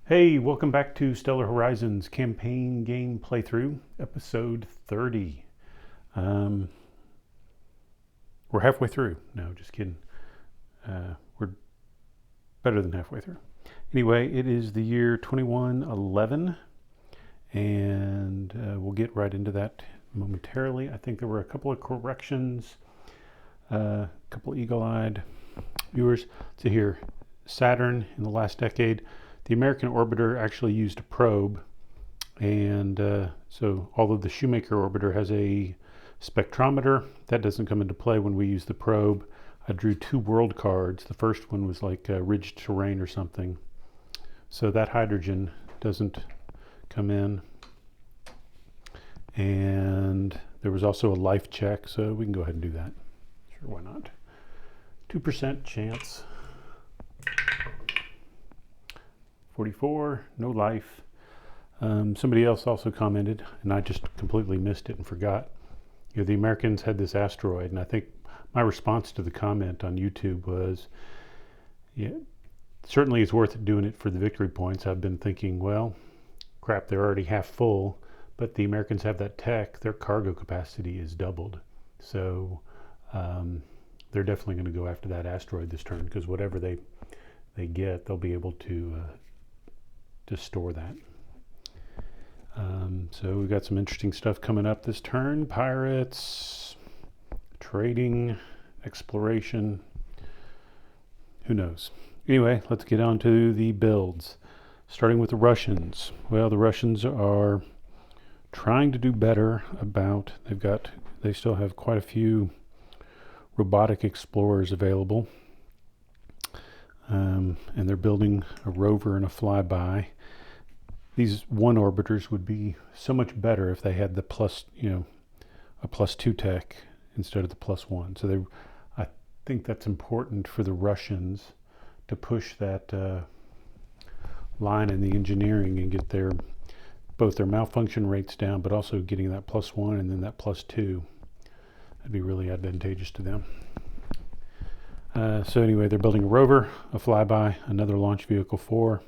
Hey, welcome back to Stellar Horizons campaign game playthrough, episode 30. Um, we're halfway through. No, just kidding. We're better than halfway through. Anyway, it is the year 2111, and we'll get right into that momentarily. I think there were a couple of corrections, a couple of eagle-eyed viewers. So here, Saturn in the last decade, the American orbiter actually used a probe. And so although the Shoemaker orbiter has a spectrometer, that doesn't come into play when we use the probe. I drew two world cards. The first one was like ridged terrain or something. So that hydrogen doesn't come in. And there was also a life check, so we can go ahead and do that. Sure, why not? 2% chance. 44, no life. Somebody else also commented, and I just completely missed it and forgot. The Americans had this asteroid, and I think my response to the comment on YouTube was, yeah, certainly it's worth doing it for the victory points. I've been thinking, well, crap, they're already half full, but the Americans have that tech. Their cargo capacity is doubled. So they're definitely going to go after that asteroid this turn, because whatever they get, they'll be able to store that. So we've got some interesting stuff coming up this turn. Pirates, trading, exploration. Who knows? Anyway, let's get on to the builds. Starting with the Russians. Well, the Russians are trying to do better about, they still have quite a few robotic explorers available. And they're building a rover and a flyby. These one orbiters would be so much better if they had the plus, a +2 tech instead of the +1. So I think that's important for the Russians to push that line in the engineering and get both their malfunction rates down, but also getting that +1 and then that +2. That'd be really advantageous to them. So anyway, they're building a rover, a flyby, another launch vehicle 4.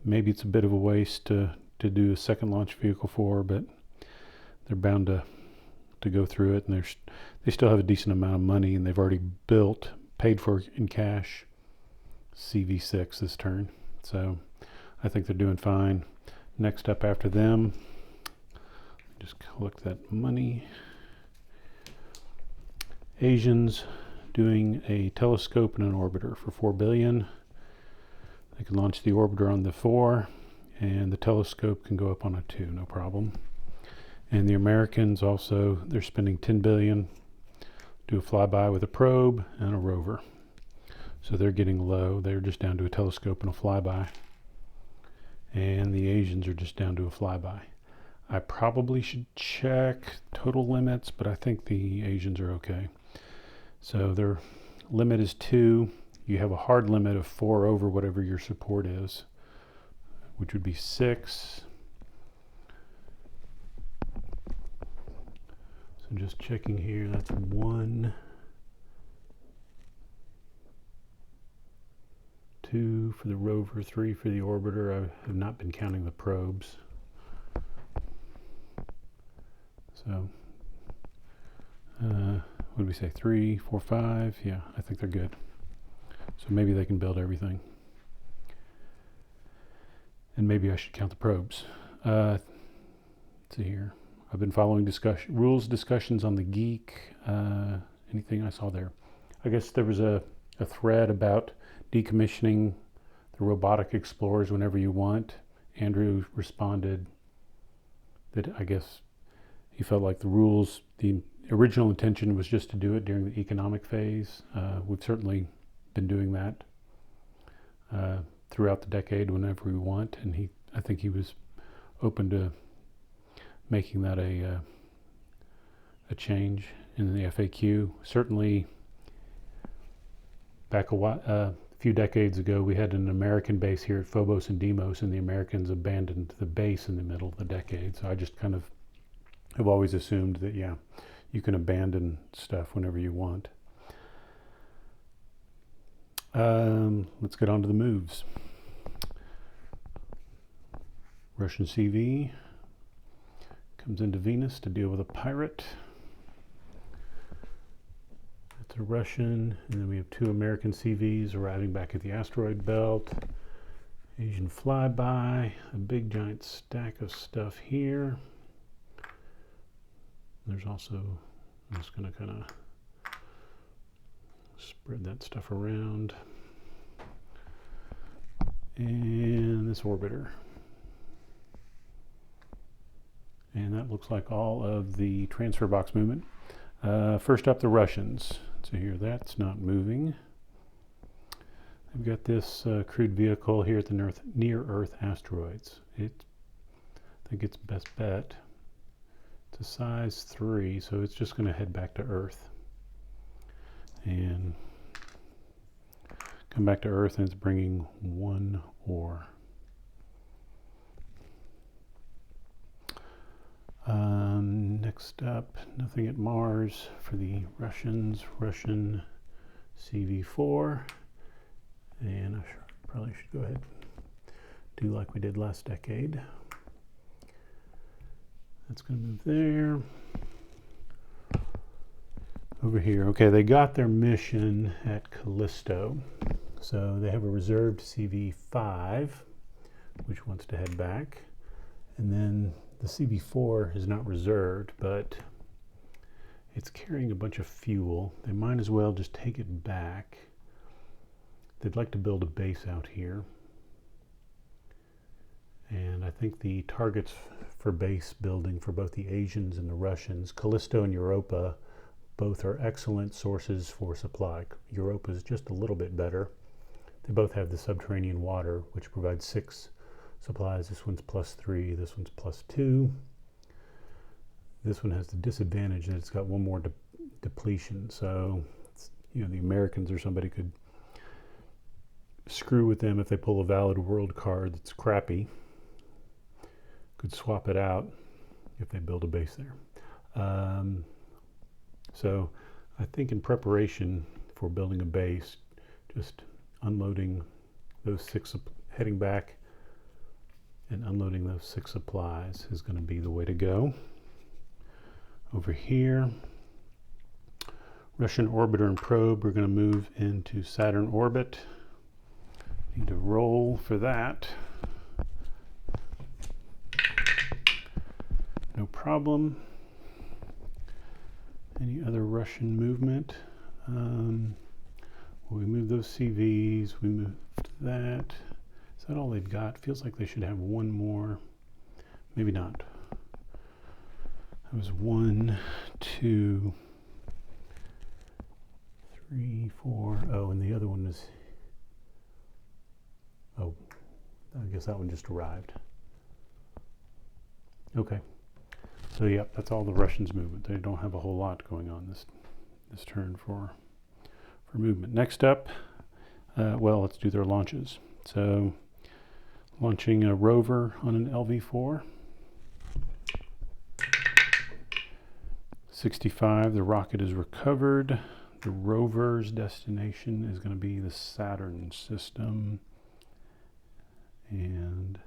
Maybe it's a bit of a waste to do a second launch vehicle 4, but they're bound to go through it, and they still have a decent amount of money, and they've already paid for in cash CV6 this turn. So I think they're doing fine. Next up after them, just collect that money. Asians doing a telescope and an orbiter for 4 billion. They can launch the orbiter on the 4, and the telescope can go up on a 2, no problem. And the Americans also, they're spending 10 billion, do a flyby with a probe and a rover. So they're getting low. They're just down to a telescope and a flyby. And the Asians are just down to a flyby. I probably should check total limits, but I think the Asians are okay. So their limit is 2. You have a hard limit of 4 over whatever your support is, which would be 6. So just checking here, that's 1, 2 for the rover, 3 for the orbiter. I have not been counting the probes. So, what did we say? 3, 4, 5? Yeah, I think they're good. So maybe they can build everything. And maybe I should count the probes. Let's see here. I've been following rules discussions on the Geek. Anything I saw there? I guess there was a thread about decommissioning the robotic explorers whenever you want. Andrew responded that I guess he felt like the original intention was just to do it during the economic phase. We've certainly been doing that throughout the decade whenever we want, and I think he was open to making that a change in the FAQ. Certainly back a few decades ago, we had an American base here at Phobos and Deimos, and the Americans abandoned the base in the middle of the decade. So I just kind of have always assumed that, yeah, you can abandon stuff whenever you want. Let's get on to the moves. Russian CV comes into Venus to deal with a pirate. That's a Russian, and then we have 2 American CVs arriving back at the asteroid belt. Asian flyby, a big giant stack of stuff here. There's also, I'm just going to kind of spread that stuff around. And this orbiter. And that looks like all of the transfer box movement. First up, the Russians. So here, that's not moving. We've got this crewed vehicle here at the near Earth asteroids. I think it's best bet. It's a size 3, so it's just going to head back to Earth. And come back to Earth, and it's bringing 1 ore. Next up, nothing at Mars for the Russians. Russian CV4. And I probably should go ahead and do like we did last decade. That's going to move there. Over here. Okay, they got their mission at Callisto. So they have a reserved CV5, which wants to head back. And then the CV4 is not reserved, but it's carrying a bunch of fuel. They might as well just take it back. They'd like to build a base out here. And I think the targets for base building for both the Asians and the Russians, Callisto and Europa, both are excellent sources for supply. Europa is just a little bit better. They both have the subterranean water, which provides 6 supplies. This one's +3, this one's +2. This one has the disadvantage that it's got 1 more depletion. So, the Americans or somebody could screw with them if they pull a valid world card that's crappy. Could swap it out if they build a base there. So I think in preparation for building a base, just unloading those 6, heading back and unloading those 6 supplies is going to be the way to go. Over here, Russian orbiter and probe are going to move into Saturn orbit. Need to roll for that. No problem. Any other Russian movement? We move those CVs, we moved that. Is that all they've got? Feels like they should have 1 more. Maybe not. That was 1, 2, 3, 4. Oh, and the other one is, oh, I guess that one just arrived. Okay. So yeah, that's all the Russians' movement. They don't have a whole lot going on this turn for movement. Next up, well, let's do their launches. So launching a rover on an LV-4. 65, the rocket is recovered. The rover's destination is going to be the Saturn system. And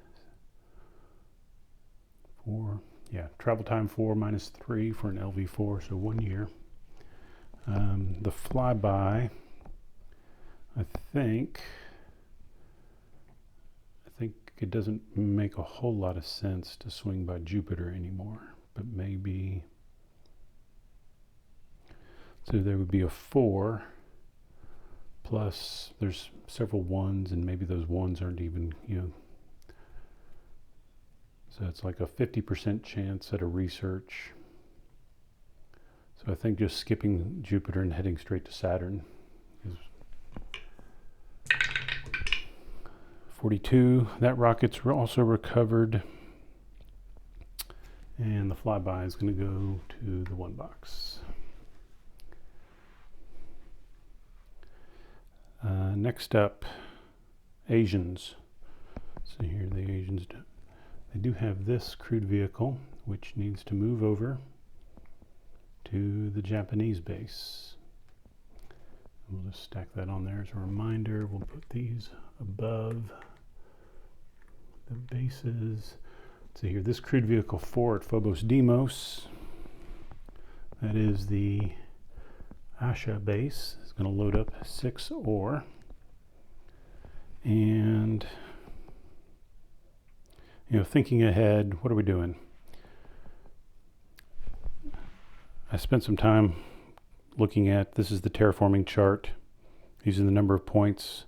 4, yeah, travel time 4 minus 3 for an LV-4, so 1 year. The flyby, I think it doesn't make a whole lot of sense to swing by Jupiter anymore, but maybe, so there would be a 4 plus there's several 1s, and maybe those 1s aren't even, so it's like a 50% chance at a research. So I think just skipping Jupiter and heading straight to Saturn is 42. That rocket's also recovered. And the flyby is going to go to the 1 box. Next up, Asians. So here the Asians they do have this crewed vehicle, which needs to move over to the Japanese base. We'll just stack that on there as a reminder. We'll put these above the bases. see here, this crewed vehicle 4 at Phobos Deimos, that is the Asha base, is going to load up 6 ore. And, thinking ahead, what are we doing? I spent some time looking at, this is the terraforming chart, using the number of points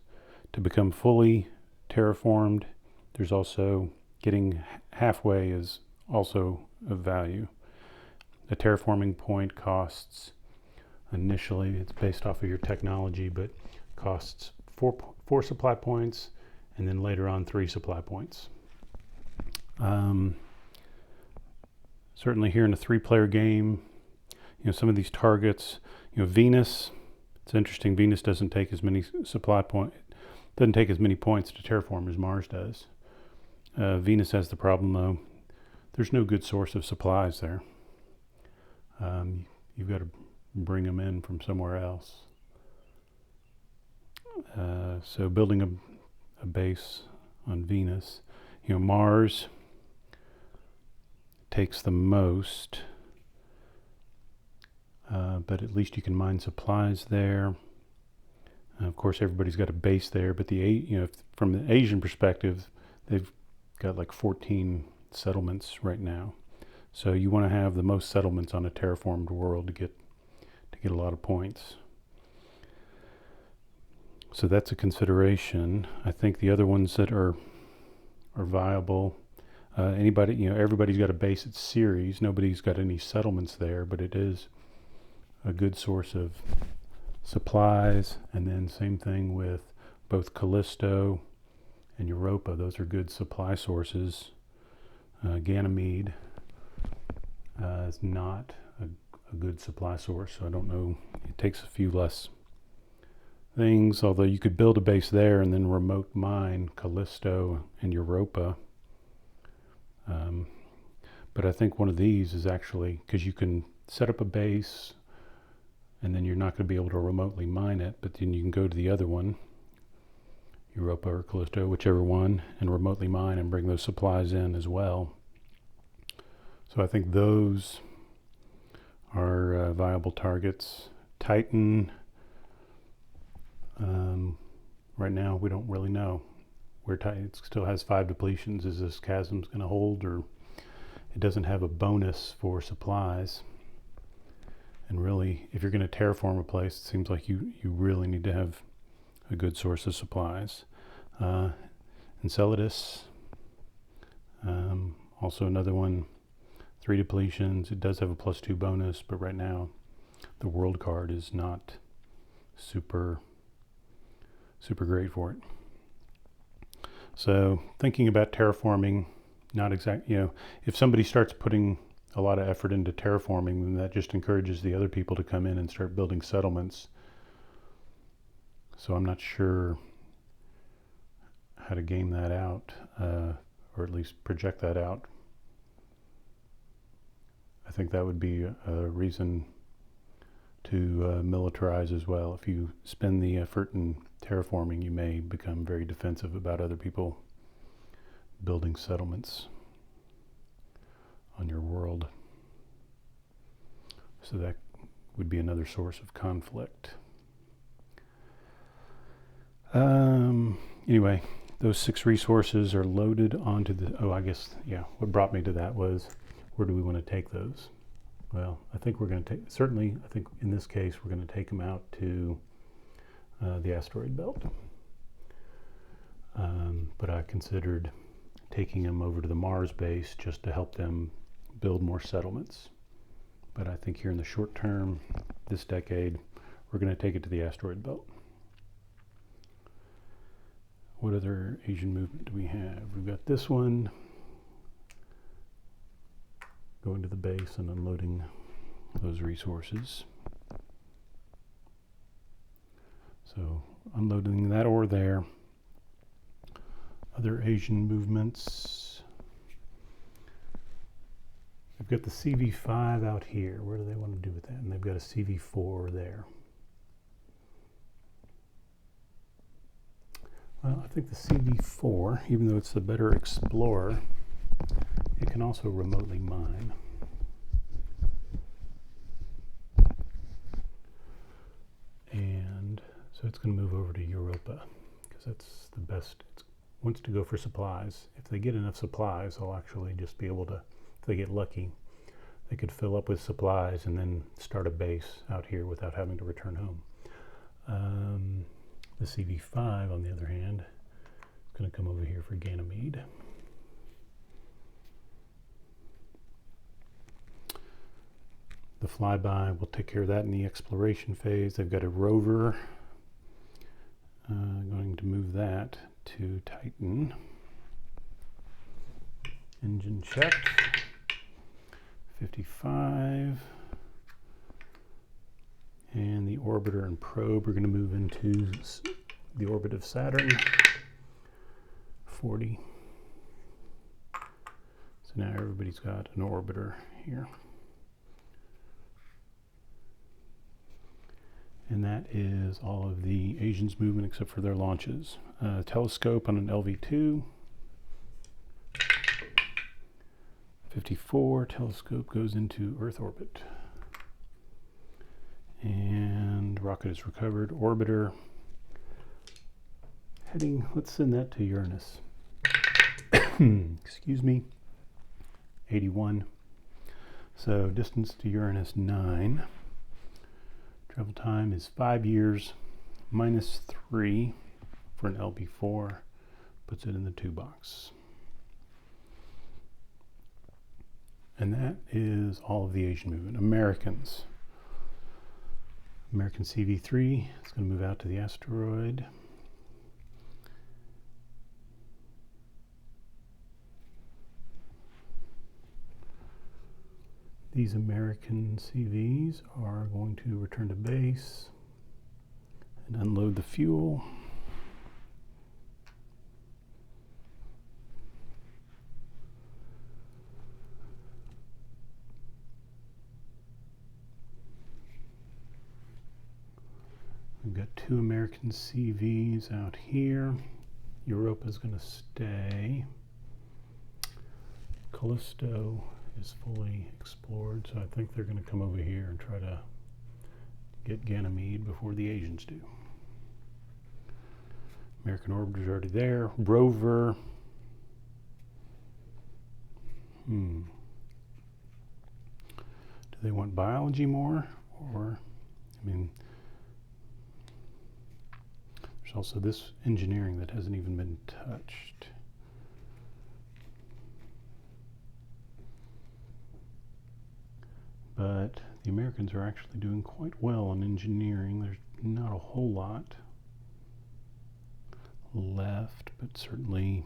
to become fully terraformed. There's also getting halfway is also of value. A terraforming point costs, initially it's based off of your technology, but costs four supply points, and then later on 3 supply points. Certainly here in a 3-player game, some of these targets, Venus, it's interesting, Venus doesn't take as many doesn't take as many points to terraform as Mars does. Venus has the problem though, there's no good source of supplies there. You've got to bring them in from somewhere else. So building a base on Venus, Mars takes the most, but at least you can mine supplies there. Of course, everybody's got a base there, but from the Asian perspective, they've got like 14 settlements right now. So you want to have the most settlements on a terraformed world to get a lot of points. So that's a consideration. I think the other ones that are viable, everybody's got a base at Ceres. Nobody's got any settlements there, but it is a good source of supplies. And then same thing with both Callisto and Europa. Those are good supply sources. Ganymede is not a good supply source, so I don't know. It takes a few less things, although you could build a base there and then remote mine Callisto and Europa. But I think one of these is actually, because you can set up a base and then you're not going to be able to remotely mine it, but then you can go to the other one, Europa or Callisto, whichever one, and remotely mine and bring those supplies in as well. So I think those are viable targets. Titan, right now we don't really know where Titan still has 5 depletions. Is this chasm's going to hold, or it doesn't have a bonus for supplies? And really, if you're going to terraform a place, it seems like you really need to have a good source of supplies. Enceladus, also another one, 3 depletions. It does have a +2 bonus, but right now the world card is not super great for it. So thinking about terraforming, not exact, if somebody starts putting a lot of effort into terraforming, then that just encourages the other people to come in and start building settlements. So I'm not sure how to game that out, or at least project that out. I think that would be a reason to militarize as well. If you spend the effort in terraforming, you may become very defensive about other people building settlements on your world. So that would be another source of conflict. Anyway, those 6 resources are loaded onto what brought me to that was, where do we want to take those? Well, I think we're going to I think in this case, we're going to take them out to the asteroid belt. But I considered taking them over to the Mars base just to help them build more settlements. But I think here in the short term, this decade, we're going to take it to the asteroid belt. What other Asian movement do we have? We've got this one, going to the base and unloading those resources. So unloading that ore there. Other Asian movements. We've got the CV5 out here. Where do they want to do with that? And they've got a CV4 there. Well, I think the CV4, even though it's the better explorer, It can also remotely mine. And so it's going to move over to Europa because that's the best. It wants to go for supplies. If they get enough supplies, they'll actually just be able to, if they get lucky, they could fill up with supplies and then start a base out here without having to return home. The CV5, on the other hand, is going to come over here for Ganymede. The flyby will take care of that in the exploration phase. They've got a rover. Going to move that to Titan. Engine check. 55. And the orbiter and probe are going to move into the orbit of Saturn. 40. So now everybody's got an orbiter here. And that is all of the Asians' movement except for their launches. Telescope on an LV-2. 54, telescope goes into Earth orbit. And rocket is recovered. Orbiter heading, let's send that to Uranus. Excuse me. 81. So distance to Uranus 9. Travel time is 5 years, minus 3 for an LB4, puts it in the 2 box. And that is all of the Asian movement. American CV3 is going to move out to the asteroid. These American CVs are going to return to base and unload the fuel. We've got 2 American CVs out here. Europa is going to stay. Callisto is fully explored, so I think they're going to come over here and try to get Ganymede before the Asians do. American orbiter's already there. Rover. Do they want biology more? Or, I mean, there's also this engineering that hasn't even been touched. But the Americans are actually doing quite well on engineering. There's not a whole lot left, but certainly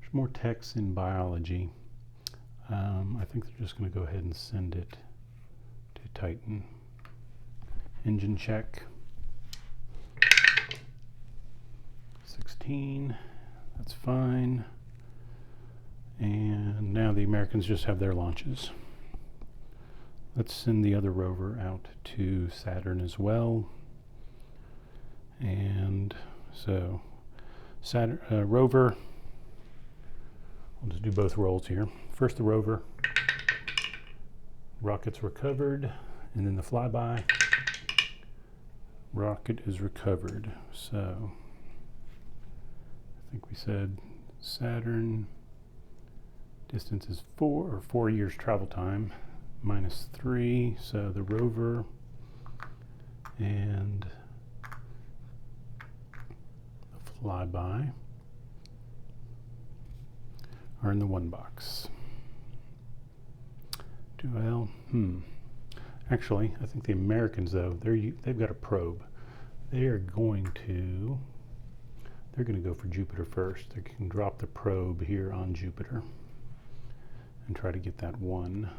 there's more techs in biology. I think they're just going to go ahead and send it to Titan. Engine check. 16. That's fine. And now the Americans just have their launches. Let's send the other rover out to Saturn as well. And so Saturn rover, we'll just do both rolls here. First the rover, rocket's recovered, and then the flyby, rocket is recovered. So I think we said Saturn, distance is 4 years travel time, minus 3. So the rover and the flyby are in the 1 box. Well, actually, I think the Americans, though, they've got a probe. They're going to go for Jupiter first. They can drop the probe here on Jupiter and try to get that 1.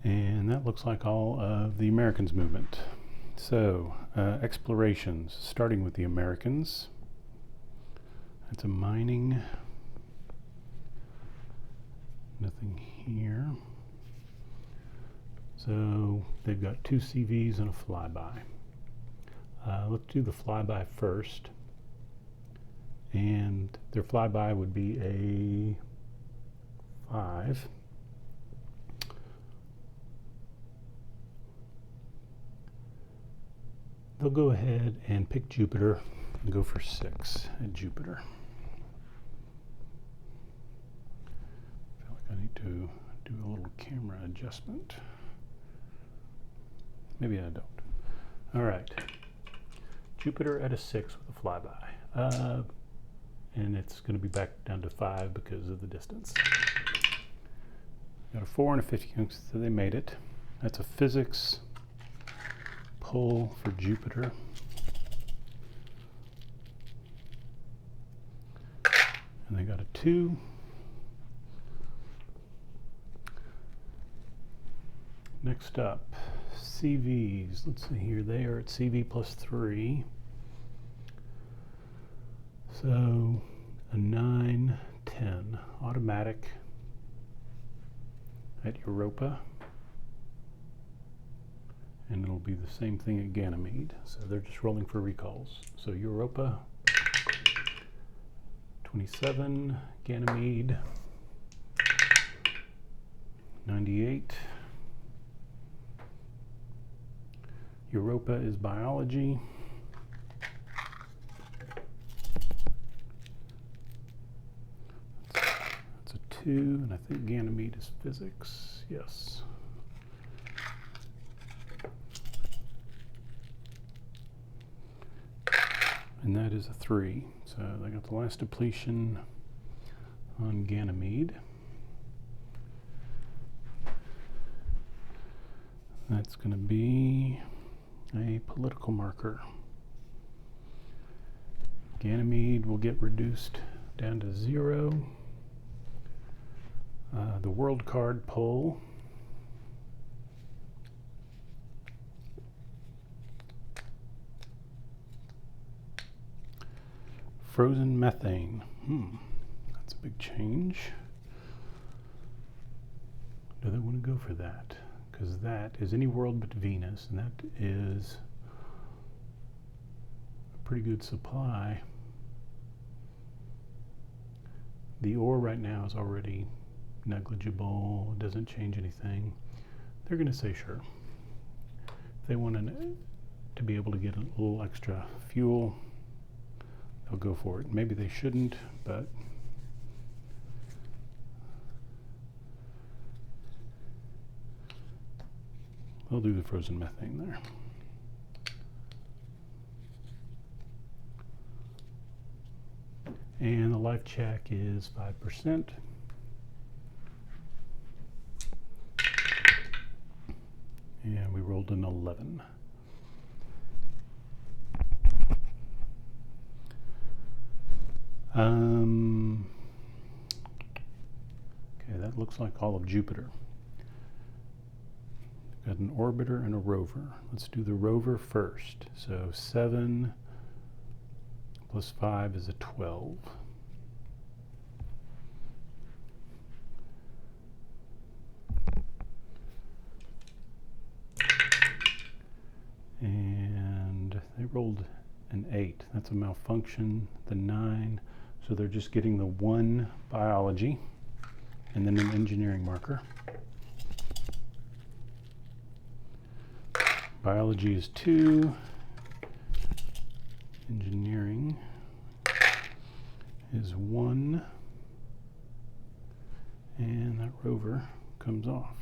And that looks like all of the Americans' movement. So, explorations, starting with the Americans. That's a mining. Nothing here. So they've got 2 CVs and a flyby. Let's do the flyby first. And their flyby would be a 5. They'll go ahead and pick Jupiter and go for 6 at Jupiter. I feel like I need to do a little camera adjustment. Maybe I don't. All right. Jupiter at a 6 with a flyby. And it's going to be back down to 5 because of the distance. Got a 4 and a 50, so they made it. That's a physics pull for Jupiter. And they got a 2. Next up, CVs. Let's see here. They are at CV plus 3. So a 9, 10. Automatic at Europa. And it'll be the same thing at Ganymede. So they're just rolling for recalls. So Europa, 27, Ganymede, 98. Europa is biology. That's a 2, and I think Ganymede is physics. Yes. And that is a 3. So they got the last depletion on Ganymede. That's going to be a political marker. Ganymede will get reduced down to 0. The world card pull. Frozen methane. That's a big change. Do they want to go for that? Because that is any world but Venus, and that is a pretty good supply. The ore right now is already negligible, doesn't change anything. They're going to say sure. If they want to be able to get a little extra fuel, they'll go for it. Maybe they shouldn't, but they'll do the frozen methane there. And the life check is 5%. And we rolled an 11. Okay, that looks like all of Jupiter. Got an orbiter and a rover. Let's do the rover first. So 7 plus 5 is a 12. And they rolled an 8. That's a malfunction. The 9. So they're just getting the 1 biology and then an engineering marker. Biology is 2. Engineering is 1. And that rover comes off.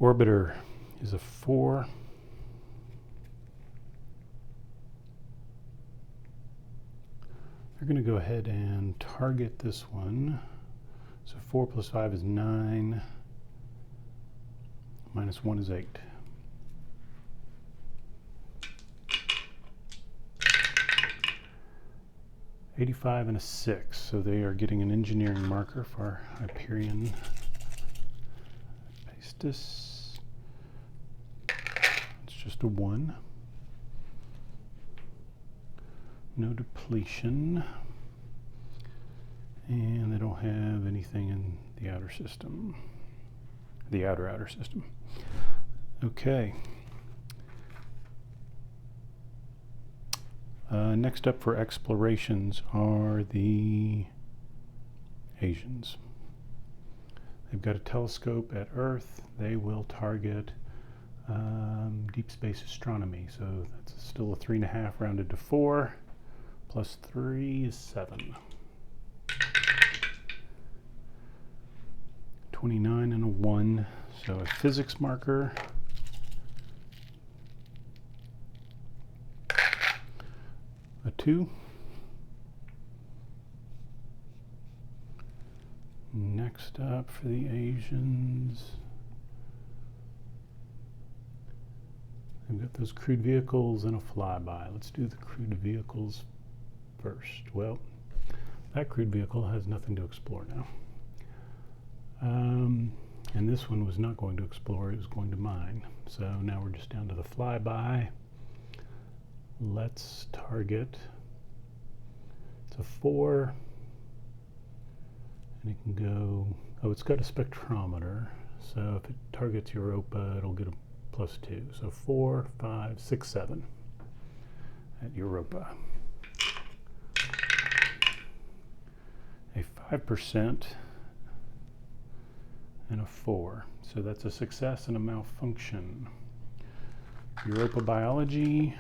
Orbiter is a 4. They're going to go ahead and target this one. So 4 plus 5 is 9. Minus 1 is 8. $85 and a 6. So they are getting an engineering marker for Hyperion Pistis. It's just a 1. No depletion. And they don't have anything in the outer system, the outer system. Okay. Next up for explorations are the Asians. They've got a telescope at Earth. They will target deep space astronomy. So that's still a 3.5 rounded to 4. Plus 3 is 7. 29 and a 1. So a physics marker. A 2. Next up for the Asians, they've got those crewed vehicles and a flyby. Let's do the crewed vehicles first. Well, that crewed vehicle has nothing to explore now. And this one was not going to explore, it was going to mine. So now we're just down to the flyby. Let's target, it's a 4. And it can go, oh, it's got a spectrometer. So if it targets Europa, it'll get a +2. So 4, 5, 6, 7 at Europa. A 5% and a 4. So that's a success and a malfunction. Europa biology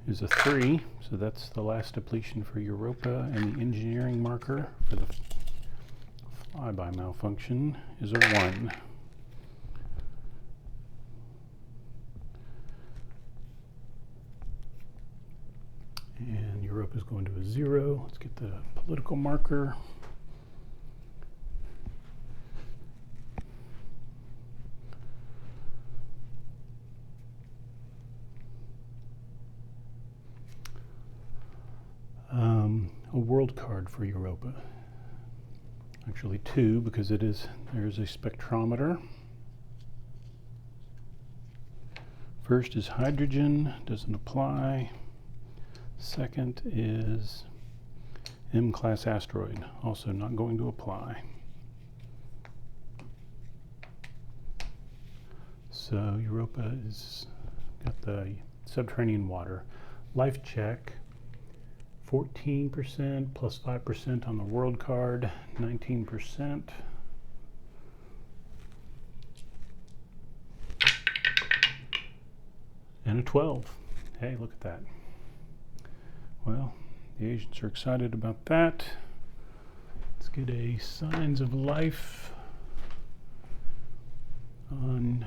is a 3, so that's the last depletion for Europa, and the engineering marker for the flyby malfunction is a 1. And Europa is going to a 0. Let's get the political marker. A world card for Europa. Actually 2, because there's a spectrometer. First is hydrogen, doesn't apply. Second is M-class asteroid, also not going to apply. So Europa is got the subterranean water. Life check. 14% plus 5% on the world card, 19%. And a 12. Hey, look at that. Well, the Asians are excited about that. Let's get a signs of life on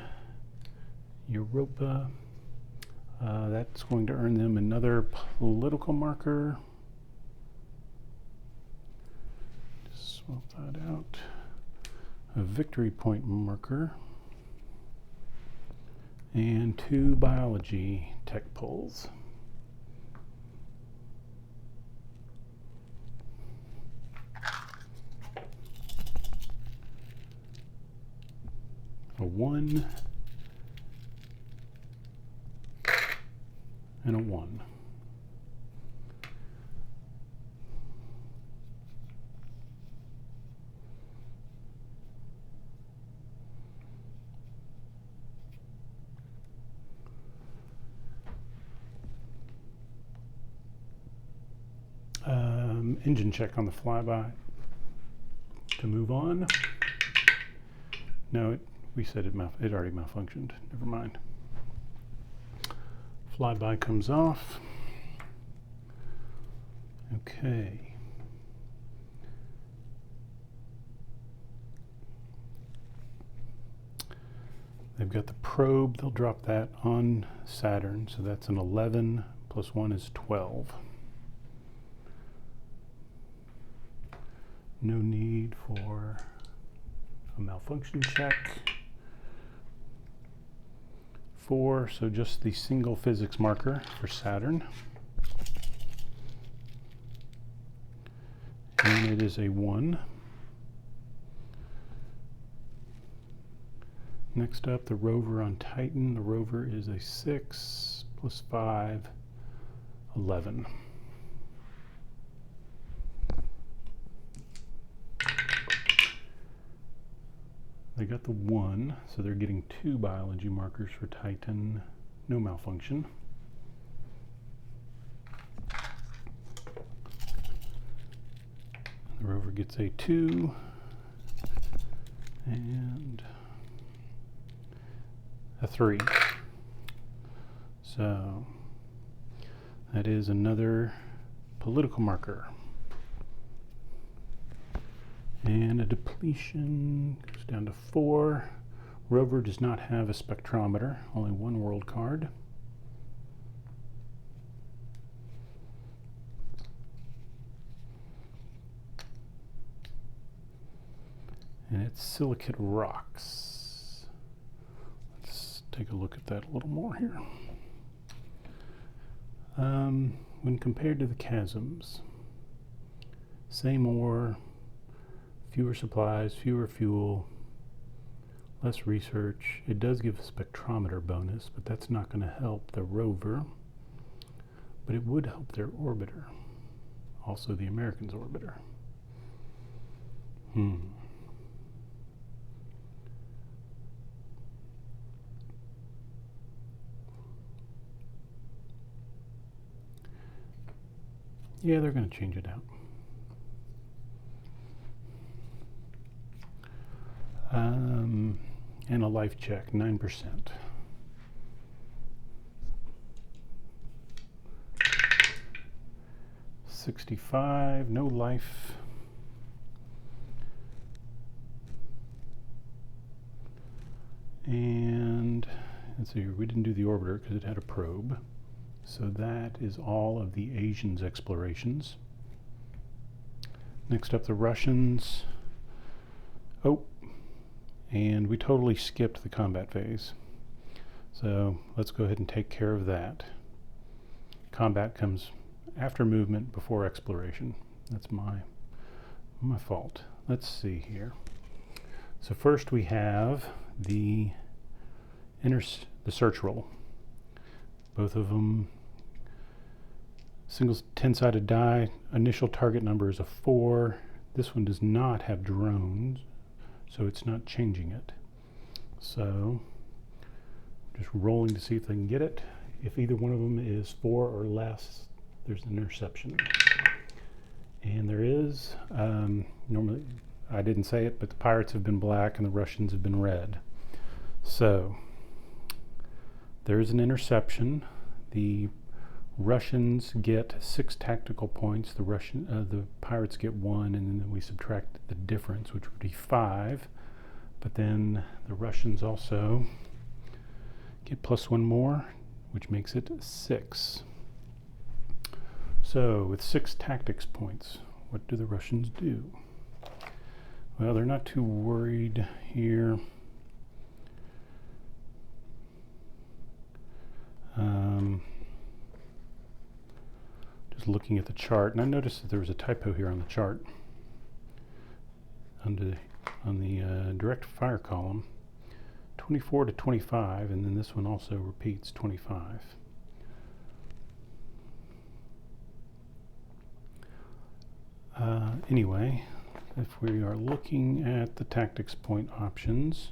Europa. That's going to earn them another political marker. Swap that out. A victory point marker. And 2 biology tech polls. A 1 and a 1. Engine check on the flyby to move on. No, we said it already malfunctioned. Never mind. Flyby comes off. Okay. They've got the probe. They'll drop that on Saturn. So that's an 11 plus 1 is 12. No need for a malfunction check. 4, so just the single physics marker for Saturn. And it is a 1. Next up, the rover on Titan. The rover is a 6 plus 5, 11. They got the 1, so they're getting 2 biology markers for Titan. No malfunction. The rover gets a 2 and a 3. So that is another political marker. And a depletion goes down to 4. Rover does not have a spectrometer, only 1 world card. And it's silicate rocks. Let's take a look at that a little more here. When compared to the chasms, same ore, fewer supplies, fewer fuel, less research. It does give a spectrometer bonus, but that's not going to help the rover. But it would help their orbiter, also the Americans' orbiter. Yeah, they're going to change it out. And a life check, 9%. $65, no life. And let's see here, we didn't do the orbiter because it had a probe. So that is all of the Asians' explorations. Next up, the Russians. Oh, and we totally skipped the combat phase. So let's go ahead and take care of that. Combat comes after movement, before exploration. That's my fault. Let's see here. So first we have the search roll. Both of them single 10-sided die. Initial target number is a 4. This one does not have drones, so it's not changing it. So just rolling to see if they can get it. If either one of them is 4 or less, there's an interception. And there is, normally, I didn't say it, but the pirates have been black and the Russians have been red. So there's an interception. The Russians get 6 tactical points. The pirates get 1, and then we subtract the difference, which would be 5. But then the Russians also get +1 more, which makes it 6. So with 6 tactics points, what do the Russians do? Well, they're not too worried here. Just looking at the chart, and I noticed that there was a typo here on the chart. On the direct fire column, 24 to 25, and then this one also repeats 25. Anyway, if we are looking at the tactics point options,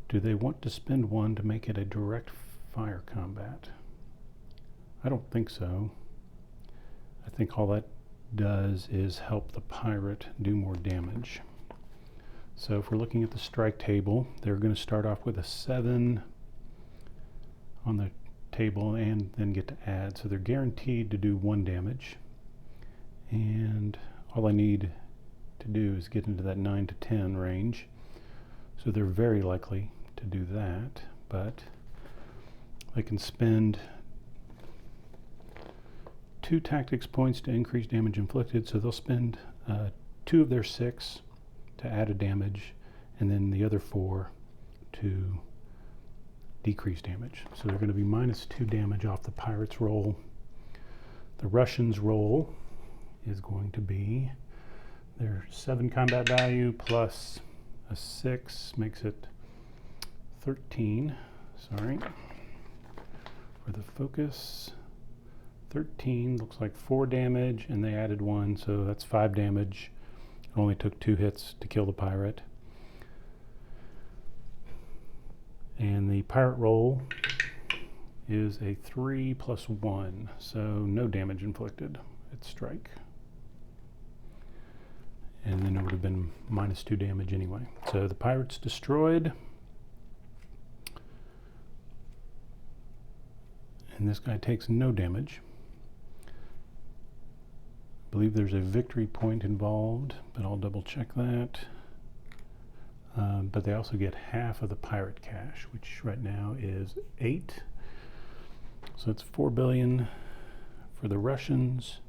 do they want to spend 1 to make it a direct fire combat? I don't think so. I think all that does is help the pirate do more damage. So if we're looking at the strike table, they're going to start off with a 7 on the table and then get to add. So they're guaranteed to do 1 damage. And all I need to do is get into that 9 to 10 range. So they're very likely to do that, but they can spend 2 tactics points to increase damage inflicted, so they'll spend 2 of their 6 to add a damage, and then the other 4 to decrease damage. So they're going to be -2 damage off the pirates' roll. The Russians' roll is going to be their 7 combat value plus a 6 makes it 13. Sorry. For the focus, 13 looks like 4 damage, and they added 1, so that's 5 damage. Only took 2 hits to kill the pirate. And the pirate roll is a 3 plus 1, so no damage inflicted at strike. And then it would have been minus 2 damage anyway. So the pirate's destroyed. And this guy takes no damage. I believe there's a victory point involved, but I'll double check that. But they also get half of the pirate cash, which right now is 8. So it's 4 billion for the Russians,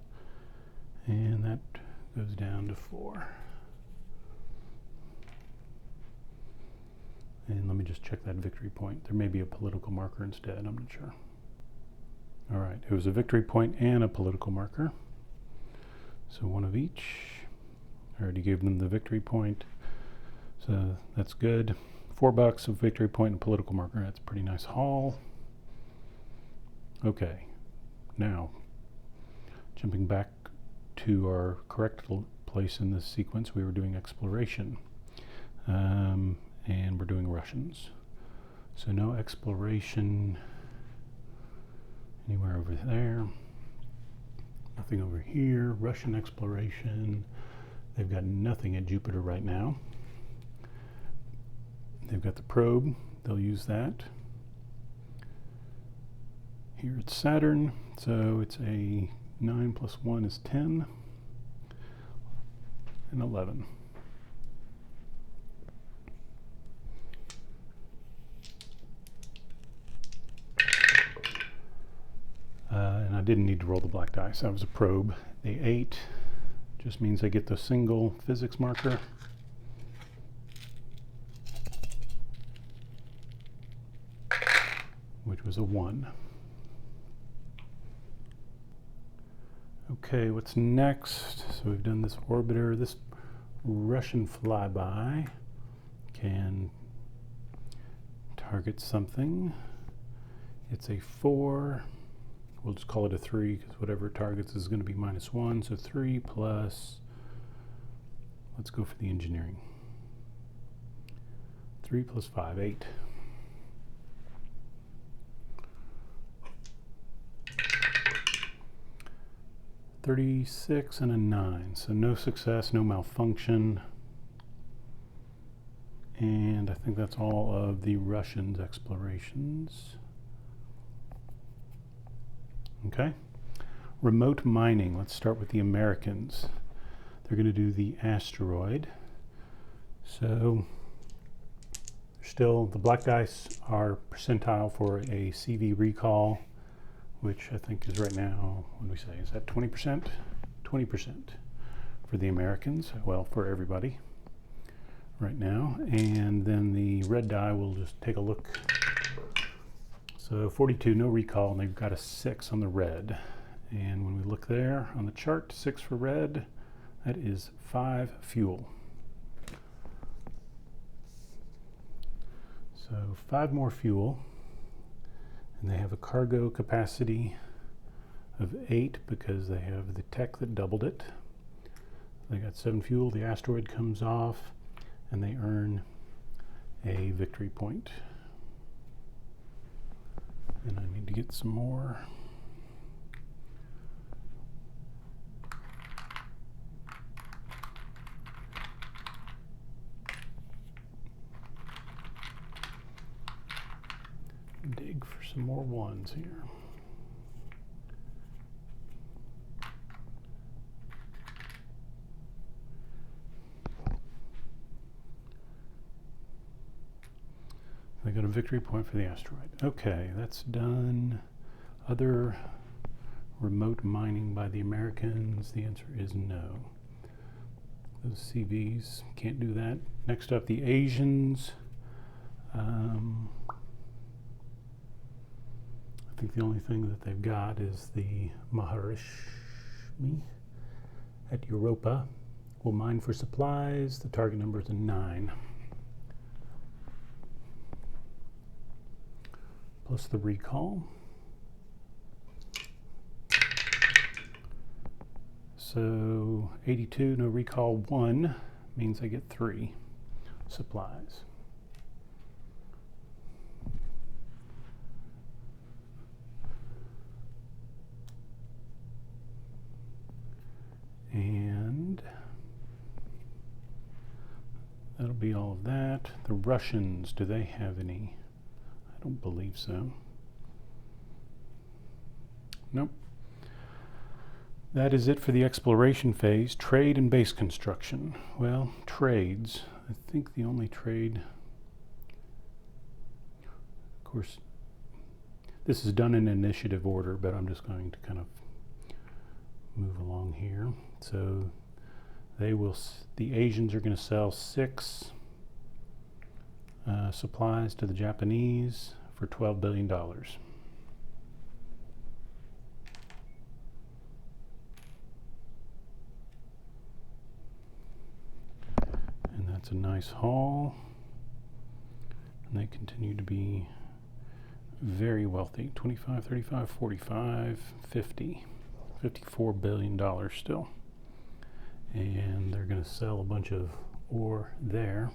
and that goes down to 4. And let me just check that victory point. There may be a political marker instead, I'm not sure. All right, it was a victory point and a political marker. So one of each. I already gave them the victory point. So that's good. $4 of victory point and political marker. That's a pretty nice haul. Okay, now jumping back to our correct place in this sequence, we were doing exploration. And we're doing Russians. So no exploration anywhere over there. Nothing over here. Russian exploration. They've got nothing at Jupiter right now. They've got the probe. They'll use that. Here it's Saturn. So it's a 9 plus 1 is 10. And 11. And I didn't need to roll the black dice. That was a probe. The 8 just means I get the single physics marker. Which was a 1. Okay, what's next? So we've done this orbiter. This Russian flyby can target something. It's a 4. We'll just call it a 3 because whatever it targets is going to be minus 1. So 3 plus, let's go for the engineering. 3 plus 5, 8. $36 and a 9. So no success, no malfunction. And I think that's all of the Russians' explorations. Okay, remote mining. Let's start with the Americans. They're going to do the asteroid. So still, the black dice are percentile for a CV recall, which I think is right now, what do we say, is that 20%? 20% for the Americans, well, for everybody right now. And then the red die, we'll just take a look. So 42, no recall, and they've got a 6 on the red. And when we look there on the chart, 6 for red, that is 5 fuel. So 5 more fuel, and they have a cargo capacity of 8 because they have the tech that doubled it. They got 7 fuel, the asteroid comes off, and they earn a victory point. And I need to get some more. Dig for some more 1s here. I got a victory point for the asteroid. Okay, that's done. Other remote mining by the Americans, the answer is no. Those CVs can't do that. Next up, the Asians. I think the only thing that they've got is the Maharashmi at Europa. We'll mine for supplies. The target number is a 9. Plus the recall. So 82, no recall 1 means I get 3 supplies. And that'll be all of that. The Russians, do they have any? I don't believe so. Nope. That is it for the exploration phase. Trade and base construction. Well, trades. I think the only trade, of course, this is done in initiative order, but I'm just going to kind of move along here. So they will, the Asians are going to sell 6 supplies to the Japanese for $12 billion. And that's a nice haul. And they continue to be very wealthy. 25, 35, 45, 50. $54 billion still. And they're going to sell a bunch of ore there.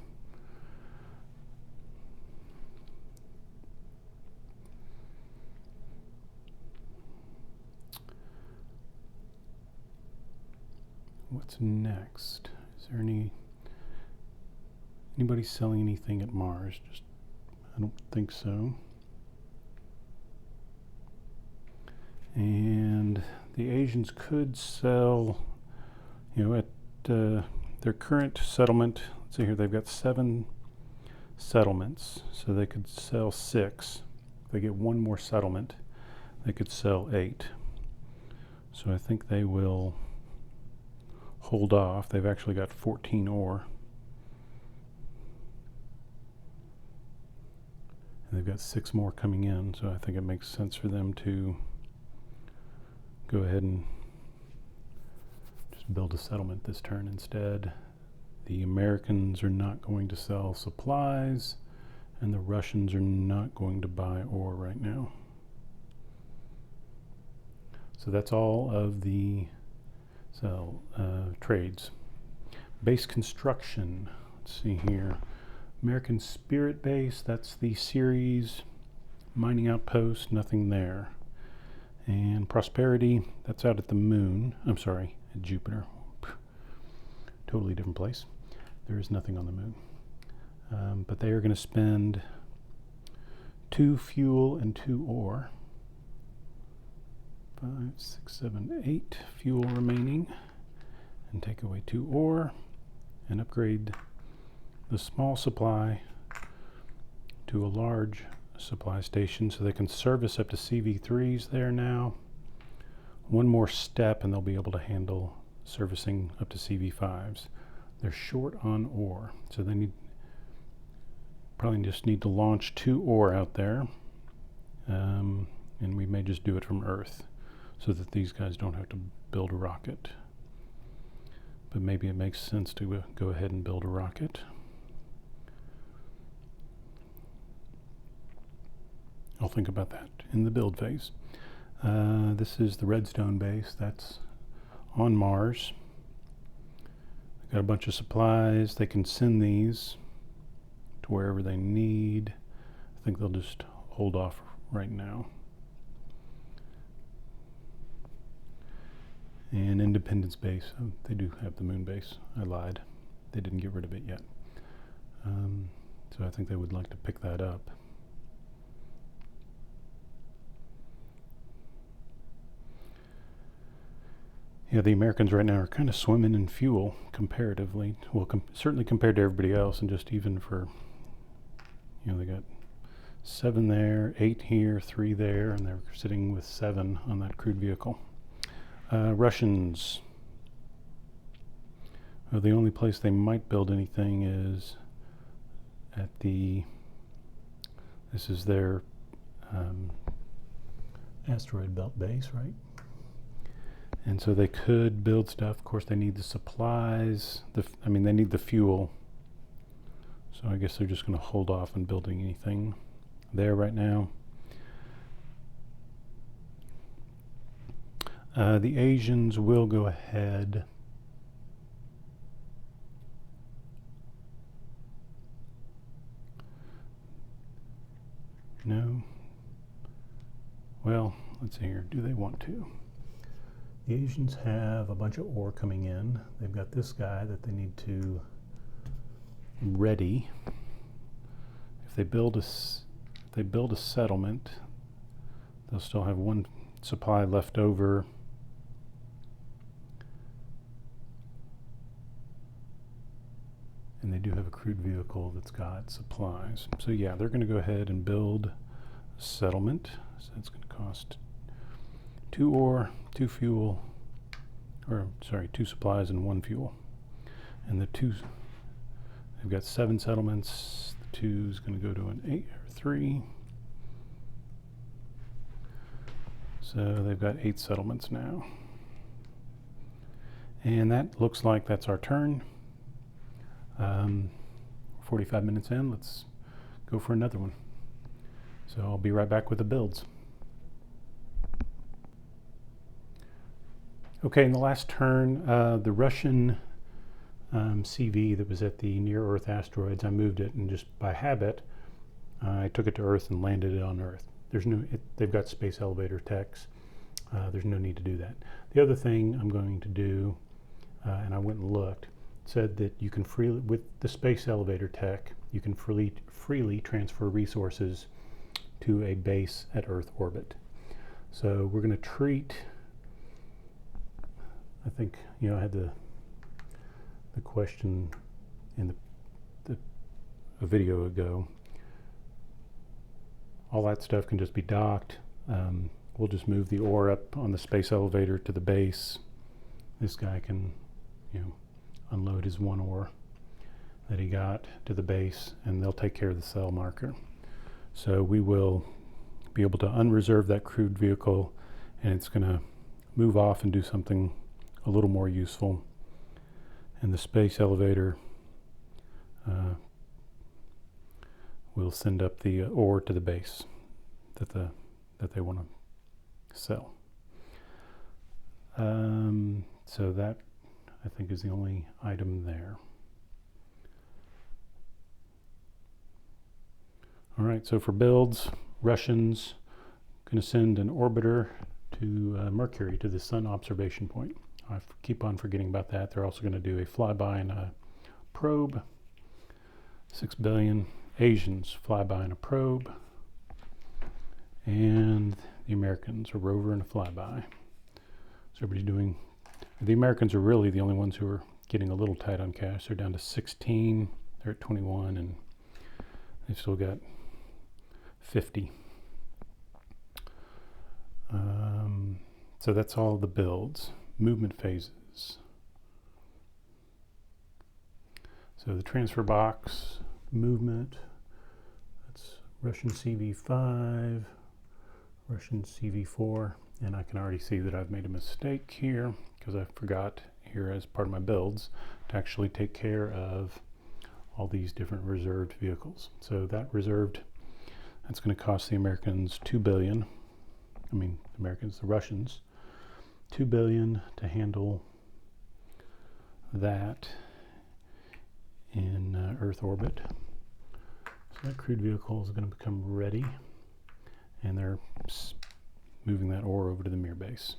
What's next? Is there anybody selling anything at Mars? Just, I don't think so. And the Asians could sell, at their current settlement. Let's see here, they've got 7 settlements, so they could sell 6. If they get 1 more settlement, they could sell 8. So I think they will hold off. They've actually got 14 ore. And they've got 6 more coming in, so I think it makes sense for them to go ahead and just build a settlement this turn instead. The Americans are not going to sell supplies, and the Russians are not going to buy ore right now. So that's all of the trades. Base construction. Let's see here. American Spirit Base, that's the Ceres mining outpost, nothing there. And Prosperity, that's out at the moon. I'm sorry, at Jupiter. Totally different place. There is nothing on the moon. But they are going to spend 2 fuel and 2 ore. 5, 6, 7, 8 fuel remaining. And take away 2 ore and upgrade the small supply to a large supply station so they can service up to CV3s there now. 1 more step and they'll be able to handle servicing up to CV5s. They're short on ore, so they probably just need to launch 2 ore out there, and we may just do it from Earth so that these guys don't have to build a rocket. But maybe it makes sense to go ahead and build a rocket. I'll think about that in the build phase. This is the Redstone base. That's on Mars. They've got a bunch of supplies. They can send these to wherever they need. I think they'll just hold off right now. And Independence Base. They do have the moon base. I lied. They didn't get rid of it yet. So I think they would like to pick that up. Yeah, the Americans right now are kind of swimming in fuel comparatively. Well, certainly compared to everybody else, and just even for, they got 7 there, 8 here, 3 there, and they're sitting with 7 on that crewed vehicle. Russians. Well, the only place they might build anything is at this is their asteroid belt base, right? And so they could build stuff. Of course, they need the supplies. They need the fuel. So I guess they're just going to hold off on building anything there right now. The Asians will go ahead. No. Well, let's see here. Do they want to? The Asians have a bunch of ore coming in. They've got this guy that they need to ready. If they build a settlement, they'll still have one supply left over. And they do have a crude vehicle that's got supplies. So yeah, they're going to go ahead and build a settlement. So that's going to cost 2 ore, 2 fuel, or sorry, 2 supplies and 1 fuel. And they've got 7 settlements. The 2 is going to go to an 8 or 3. So they've got 8 settlements now. And that looks like that's our turn. 45 minutes in, let's go for another one. So I'll be right back with the builds. Okay, in the last turn, the Russian CV that was at the near-Earth asteroids, I moved it, and just by habit, I took it to Earth and landed it on Earth. They've got space elevator techs. There's no need to do that. The other thing I'm going to do, and I went and looked, said that you can freely, with the space elevator tech, you can freely transfer resources to a base at Earth orbit. So we're going to treat, I think, I had the question in a video ago. All that stuff can just be docked. We'll just move the ore up on the space elevator to the base. This guy can, unload his 1 ore that he got to the base, and they'll take care of the cell marker. So we will be able to unreserve that crude vehicle, and it's going to move off and do something a little more useful. And the space elevator will send up the ore to the base that they want to sell. So that, I think, is the only item there. All right, so for builds, Russians going to send an orbiter to Mercury, to the Sun observation point. I keep on forgetting about that. They're also going to do a flyby and a probe. 6 billion. Asians flyby and a probe. And the Americans, a rover and a flyby. So everybody's doing. The Americans are really the only ones who are getting a little tight on cash. They're down to 16. They're at 21, and they've still got 50. So that's all the builds. Movement phases. So the transfer box movement, that's Russian CV5, Russian CV4, and I can already see that I've made a mistake here because I forgot here as part of my builds to actually take care of all these different reserved vehicles. So that reserved, that's going to cost the Americans $2 billion. The Russians, $2 billion to handle that in Earth orbit. So that crude vehicle is going to become ready, and they're moving that ore over to the Mir base.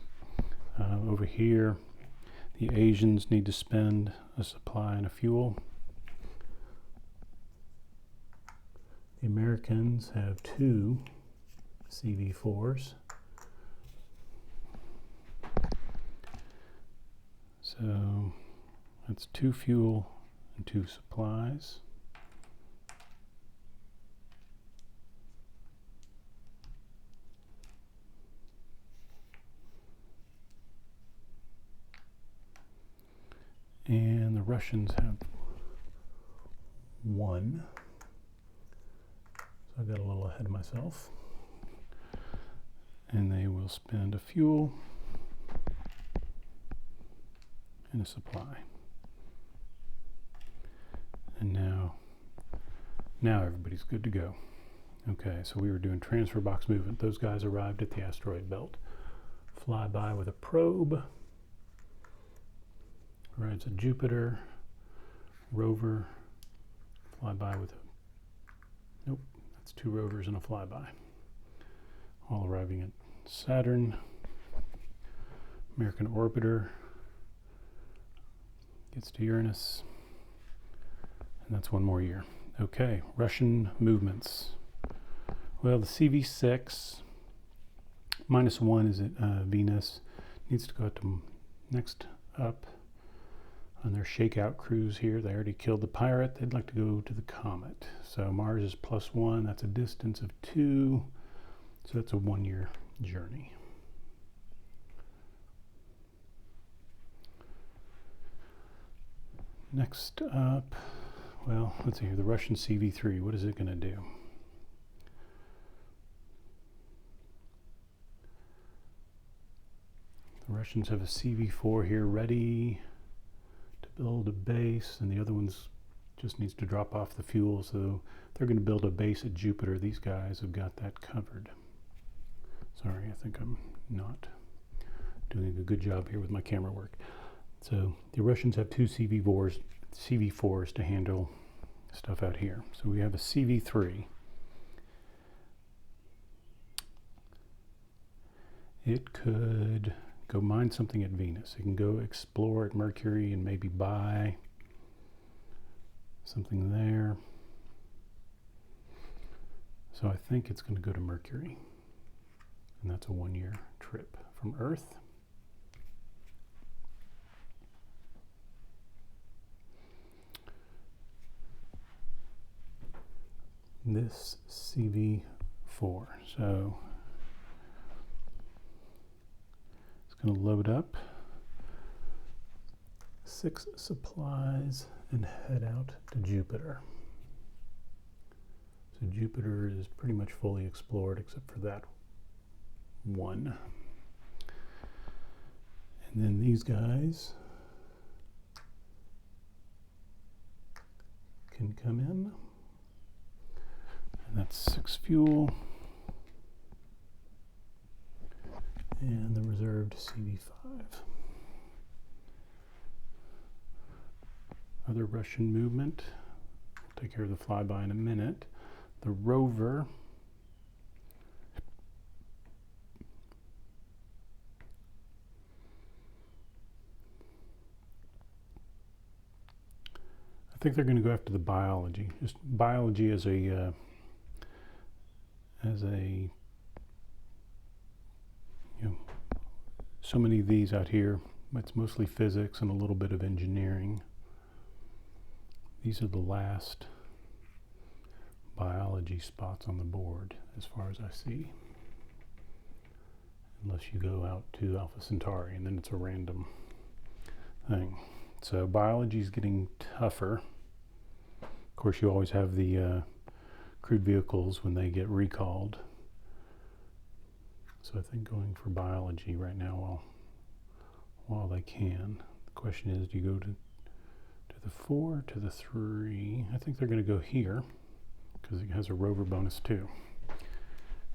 Over here, the Asians need to spend a supply and a fuel. The Americans have 2 CV4s. So that's 2 fuel and 2 supplies. And the Russians have 1. So I got a little ahead of myself. And they will spend a fuel and a supply. And now everybody's good to go. Okay, so we were doing transfer box movement. Those guys arrived at the asteroid belt. flyby with a probe. Arrives at Jupiter. Rover, flyby with a, nope, that's 2 rovers and a flyby. All arriving at Saturn. American orbiter gets to Uranus, and that's 1 more year. Okay, Russian movements. Well, the CV6 -1 is at Venus. Needs to go up to next up on their shakeout cruise here. They already killed the pirate. They'd like to go to the comet. So Mars is +1. That's a distance of 2. So that's a 1-year journey. Next up, well, let's see here. The Russian CV3. What is it going to do? The Russians have a CV4 here ready to build a base, and the other one's just needs to drop off the fuel, so they're going to build a base at Jupiter. These guys have got that covered. Sorry, I think I'm not doing a good job here with my camera work. So the Russians have 2 CV4s to handle stuff out here. So we have a CV3. It could go mine something at Venus. It can go explore at Mercury and maybe buy something there. So I think it's going to go to Mercury. And that's a 1-year trip from Earth. This CV4. So it's going to load up 6 supplies and head out to Jupiter. So Jupiter is pretty much fully explored except for that one. And then these guys can come in. And that's 6 fuel. And the reserved CV5. Other Russian movement. We'll take care of the flyby in a minute. The rover I think they're going to go after the biology. Just biology as a so many of these out here. It's mostly physics and a little bit of engineering. These are the last biology spots on the board as far as I see. Unless you go out to Alpha Centauri and then it's a random thing. So biology is getting tougher. Of course, you always have the crewed vehicles when they get recalled. So I think going for biology right now while they can. The question is, do you go to the 4, to the 3? I think they're going to go here because it has a rover bonus too.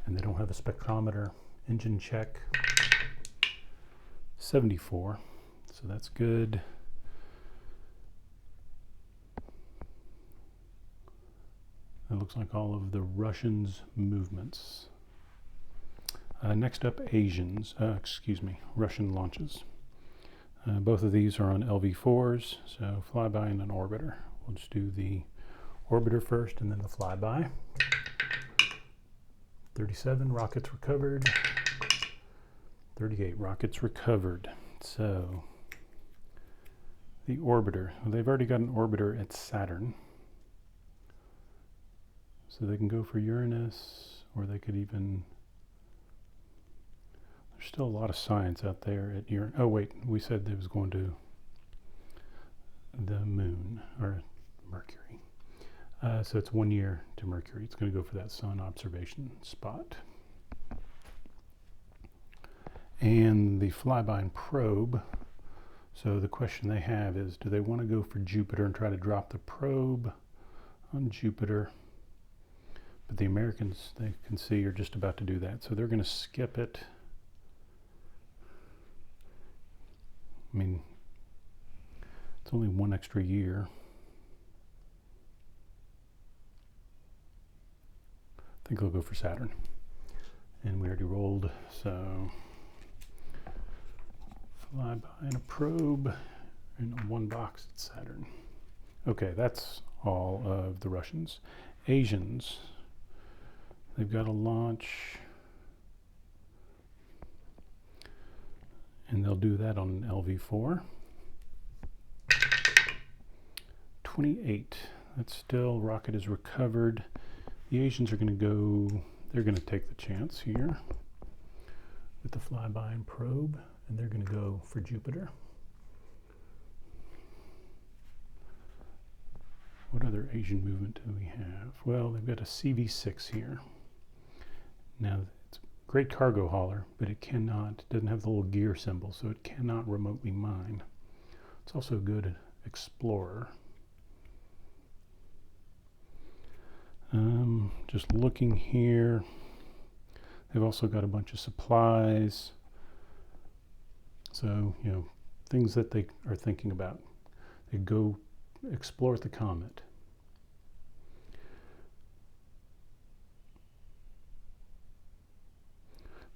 And they don't have a spectrometer. Engine check 74. So that's good. That looks like all of the Russians' movements. Next up, Russian launches. Both of these are on LV4s, so flyby and an orbiter. We'll just do the orbiter first and then the flyby. 37 rockets recovered. 38 rockets recovered. So the orbiter, well, they've already got an orbiter at Saturn. So they can go for Uranus, or they could even, there's still a lot of science out there at Uranus. Oh wait, we said they was going to the moon, or Mercury. So it's 1 year to Mercury. It's going to go for that sun observation spot. And the flyby and probe. So the question they have is, do they want to go for Jupiter and try to drop the probe on Jupiter? But the Americans, they can see, are just about to do that. So they're going to skip it. I mean, it's only one extra year. I think I'll go for Saturn. And we already rolled, so flyby and a probe and one box at Saturn. Okay, that's all of the Russians. Asians, they've got a launch, and they'll do that on an LV-4. 28, that's still, rocket is recovered. The Asians are going to go, they're going to take the chance here with the flyby and probe, and they're going to go for Jupiter. What other Asian movement do we have? Well, they've got a CV-6 here. Now, it's a great cargo hauler, but it doesn't have the little gear symbol, so it cannot remotely mine. It's also a good explorer. Just looking here, they've also got a bunch of supplies. So, things that they are thinking about. They go explore the comet.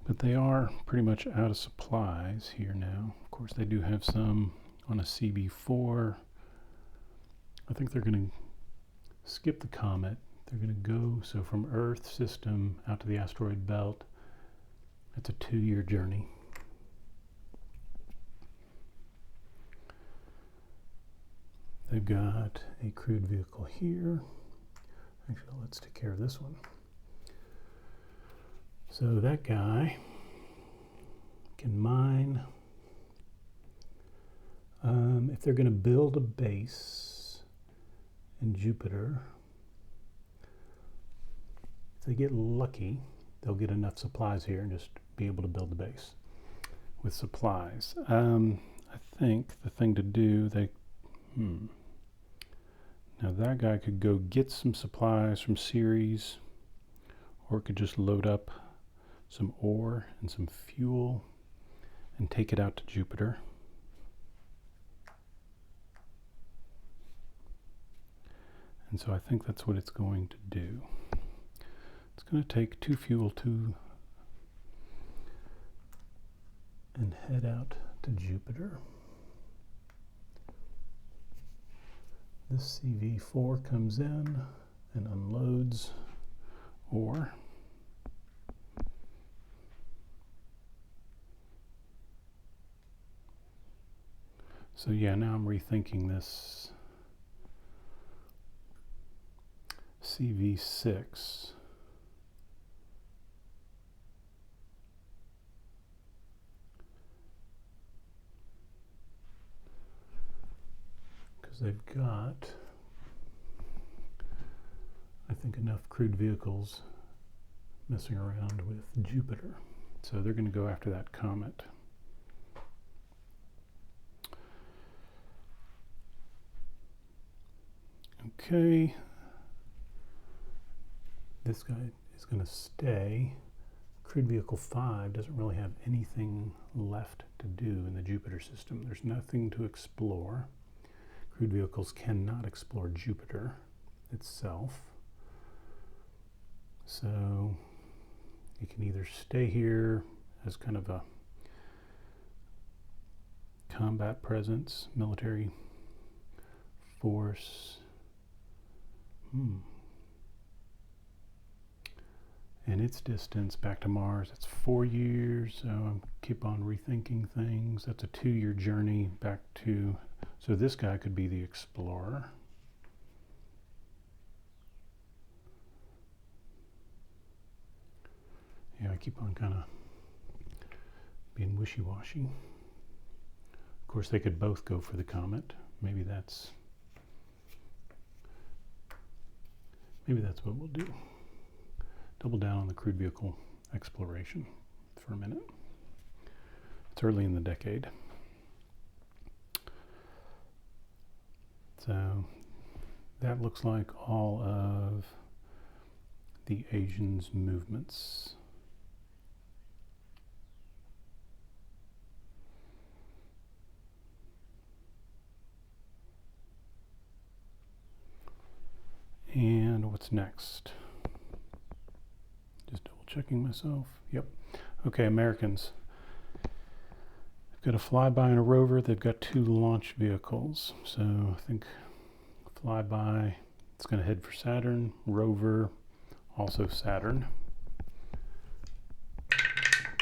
But they are pretty much out of supplies here now. Of course, they do have some on a CB4. I think they're going to skip the comet. They're going to go, so from Earth system out to the asteroid belt. That's a 2-year journey. They've got a crewed vehicle here. Actually, let's take care of this one. So that guy can mine. If they're going to build a base in Jupiter, if they get lucky, they'll get enough supplies here and just be able to build the base with supplies. I think the thing to do, now that guy could go get some supplies from Ceres, or could just load up some ore and some fuel and take it out to Jupiter. And so I think that's what it's going to do. It's going to take 2 fuel, and head out to Jupiter. This CV-4 comes in and unloads ore. So yeah, now I'm rethinking this CV-6. Because they've got, I think, enough crewed vehicles messing around with Jupiter. So they're going to go after that comet. Okay, this guy is going to stay. Crewed Vehicle 5 doesn't really have anything left to do in the Jupiter system. There's nothing to explore. Crewed vehicles cannot explore Jupiter itself. So you can either stay here as kind of a combat presence, military force. And its distance back to Mars, it's 4 years, so I keep on rethinking things. That's a 2-year journey back to, so this guy could be the explorer. Yeah, I keep on kind of being wishy-washy. Of course, they could both go for the comet. Maybe that's what we'll do. Double down on the crewed vehicle exploration for a minute. It's early in the decade. So that looks like all of the Asians' movements. And what's next? Just double checking myself. Yep. Okay, Americans. They've got a flyby and a rover. They've got 2 launch vehicles. So I think flyby, it's going to head for Saturn. Rover, also Saturn.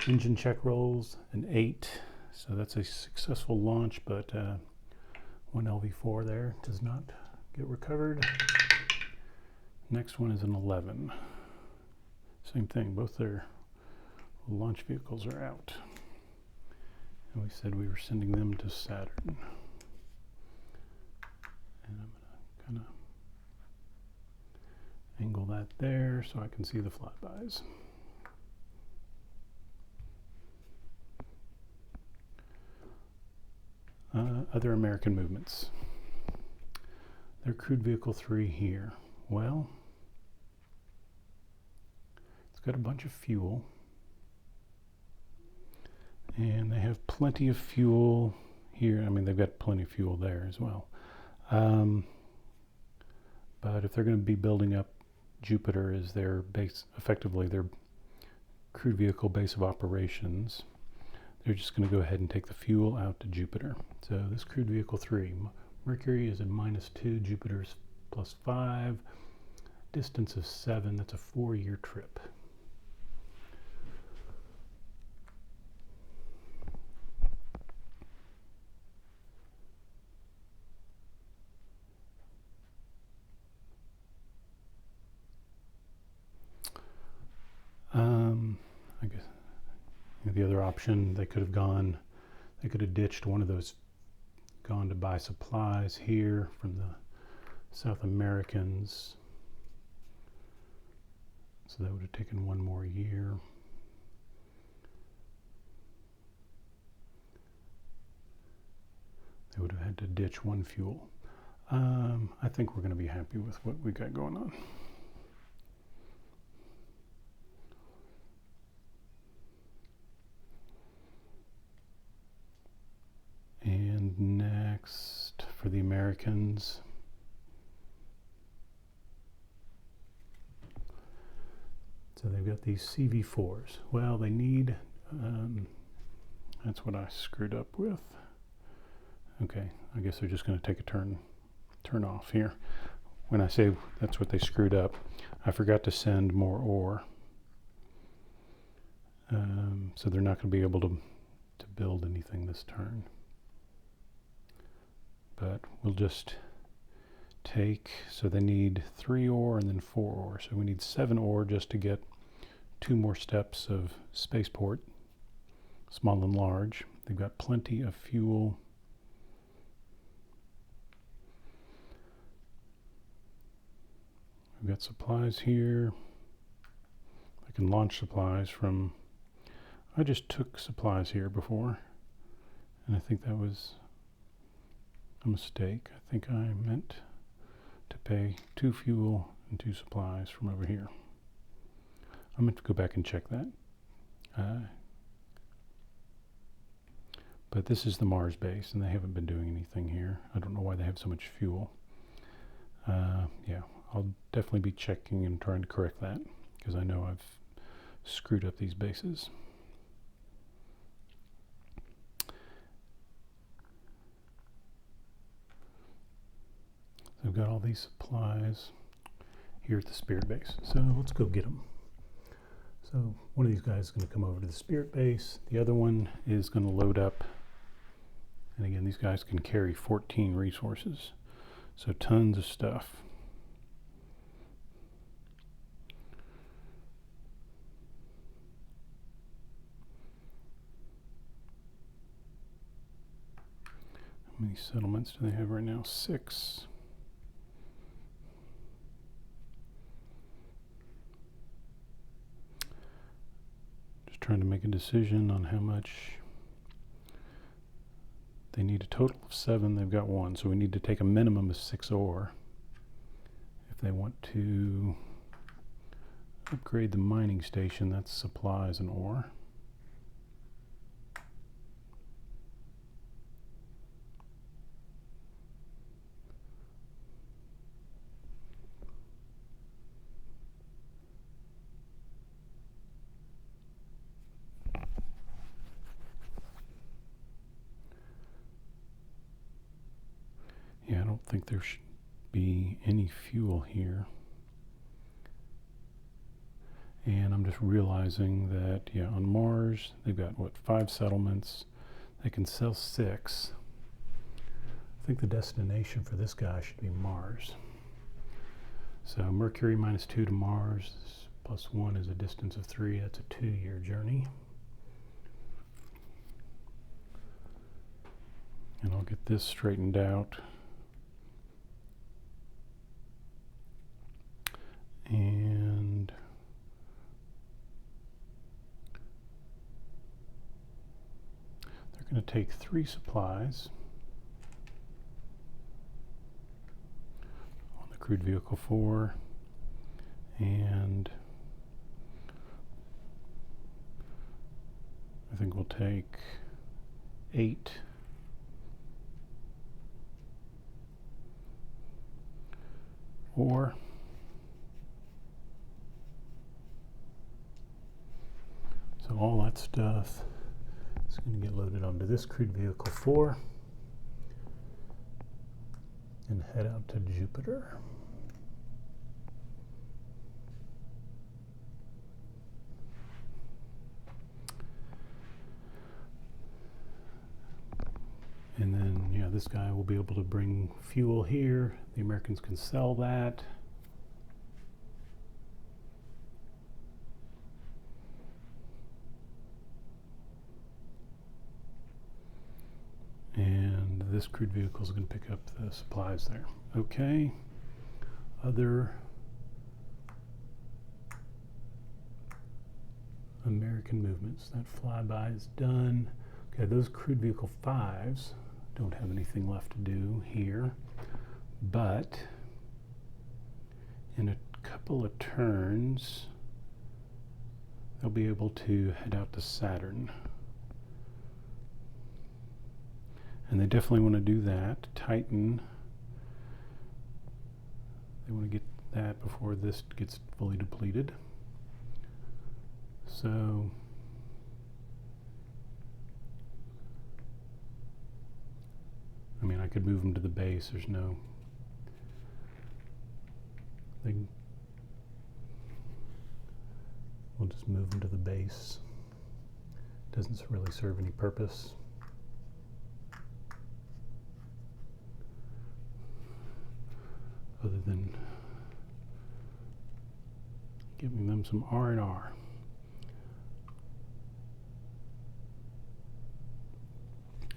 Engine check rolls, an 8. So that's a successful launch, but one LV4 there does not get recovered. Next one is an 11. Same thing, both their launch vehicles are out. And we said we were sending them to Saturn. And I'm going to kind of angle that there so I can see the flybys. Other American movements. Their crewed vehicle 3 here. Well, it's got a bunch of fuel. And they have plenty of fuel here. I mean, they've got plenty of fuel there as well. But if they're going to be building up Jupiter as their base, effectively their crewed vehicle base of operations, they're just going to go ahead and take the fuel out to Jupiter. So this crewed vehicle 3, Mercury is at -2, Jupiter's +5, distance of 7. That's a 4-year trip. I guess the other option, they could have ditched one of those, gone to buy supplies here from the South Americans. So that would have taken 1 more year. They would have had to ditch 1 fuel. I think we're going to be happy with what we got going on. And next, for the Americans, so they've got these CV4s. Well, they need, that's what I screwed up with. Okay, I guess they're just going to take a turn off here. When I say that's what they screwed up, I forgot to send more ore. So they're not going to be able to build anything this turn. But we'll just take, so they need 3 ore and then 4 ore. So we need 7 ore just to get 2 more steps of spaceport, small and large. They've got plenty of fuel. We've got supplies here. I can launch supplies from, I just took supplies here before, and I think that was a mistake. I think I meant to pay 2 fuel and 2 supplies from over here. I'm going to go back and check that. But this is the Mars base, and they haven't been doing anything here. I don't know why they have so much fuel. Yeah, I'll definitely be checking and trying to correct that, because I know I've screwed up these bases. I've got all these supplies here at the Spirit base, so let's go get them. So one of these guys is going to come over to the Spirit base. The other one is going to load up. And again, these guys can carry 14 resources, so tons of stuff. How many settlements do they have right now? 6. Just trying to make a decision on how much. They need a total of 7. They've got 1, so we need to take a minimum of 6 ore if they want to upgrade the mining station. That's supplies and ore. think there should be any fuel here. And I'm just realizing that, yeah, on Mars, they've got, what, 5 settlements. They can sell 6. I think the destination for this guy should be Mars. So Mercury -2 to Mars, +1 is a distance of 3. That's a 2-year journey. And I'll get this straightened out. And they're going to take 3 supplies on the crewed vehicle 4, and I think we'll take 8 ore. So all that stuff is going to get loaded onto this crewed vehicle 4 and head out to Jupiter. And then, yeah, this guy will be able to bring fuel here. The Americans can sell that. And this crewed vehicle is going to pick up the supplies there. Okay. Other American movements. That flyby is done. Okay, those crewed vehicle 5s don't have anything left to do here, but in a couple of turns, they'll be able to head out to Saturn. And they definitely want to do that. Titan, they want to get that before this gets fully depleted. So I mean, I could move them to the base. There's no thing. We'll just move them to the base. Doesn't really serve any purpose. Other than giving them some R&R.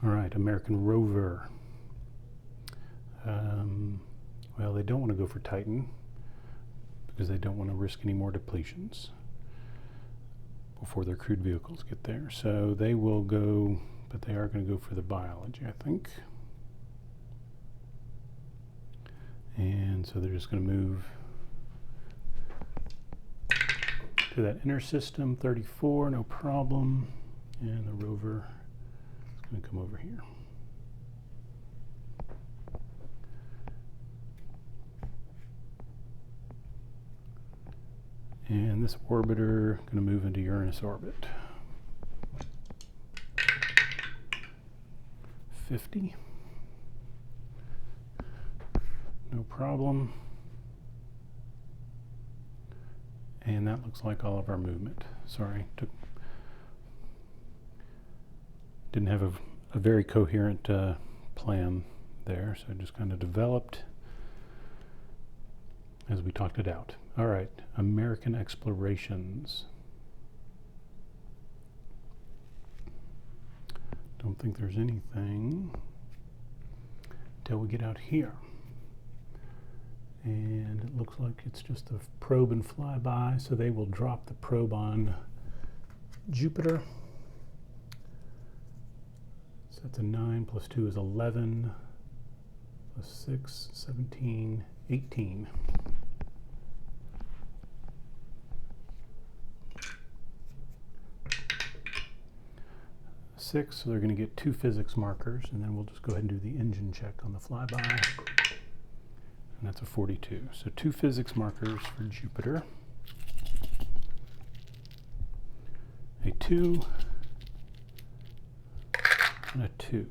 All right, American rover. Well, they don't want to go for Titan because they don't want to risk any more depletions before their crewed vehicles get there. So they will go, but they are going to go for the biology, I think. And so they're just going to move to that inner system, 34, no problem. And the rover is going to come over here. And this orbiter going to move into Uranus orbit. 50. No problem. And that looks like all of our movement. Sorry, didn't have a very coherent plan there, so I just kind of developed as we talked it out. All right, American explorations. Don't think there's anything until we get out here. And it looks like it's just a probe and flyby, so they will drop the probe on Jupiter. So that's a 9 plus 2 is 11, plus 6, 17, 18. So they're going to get 2 physics markers, and then we'll just go ahead and do the engine check on the flyby. And that's a 42. So 2 physics markers for Jupiter. A 2 and a 2.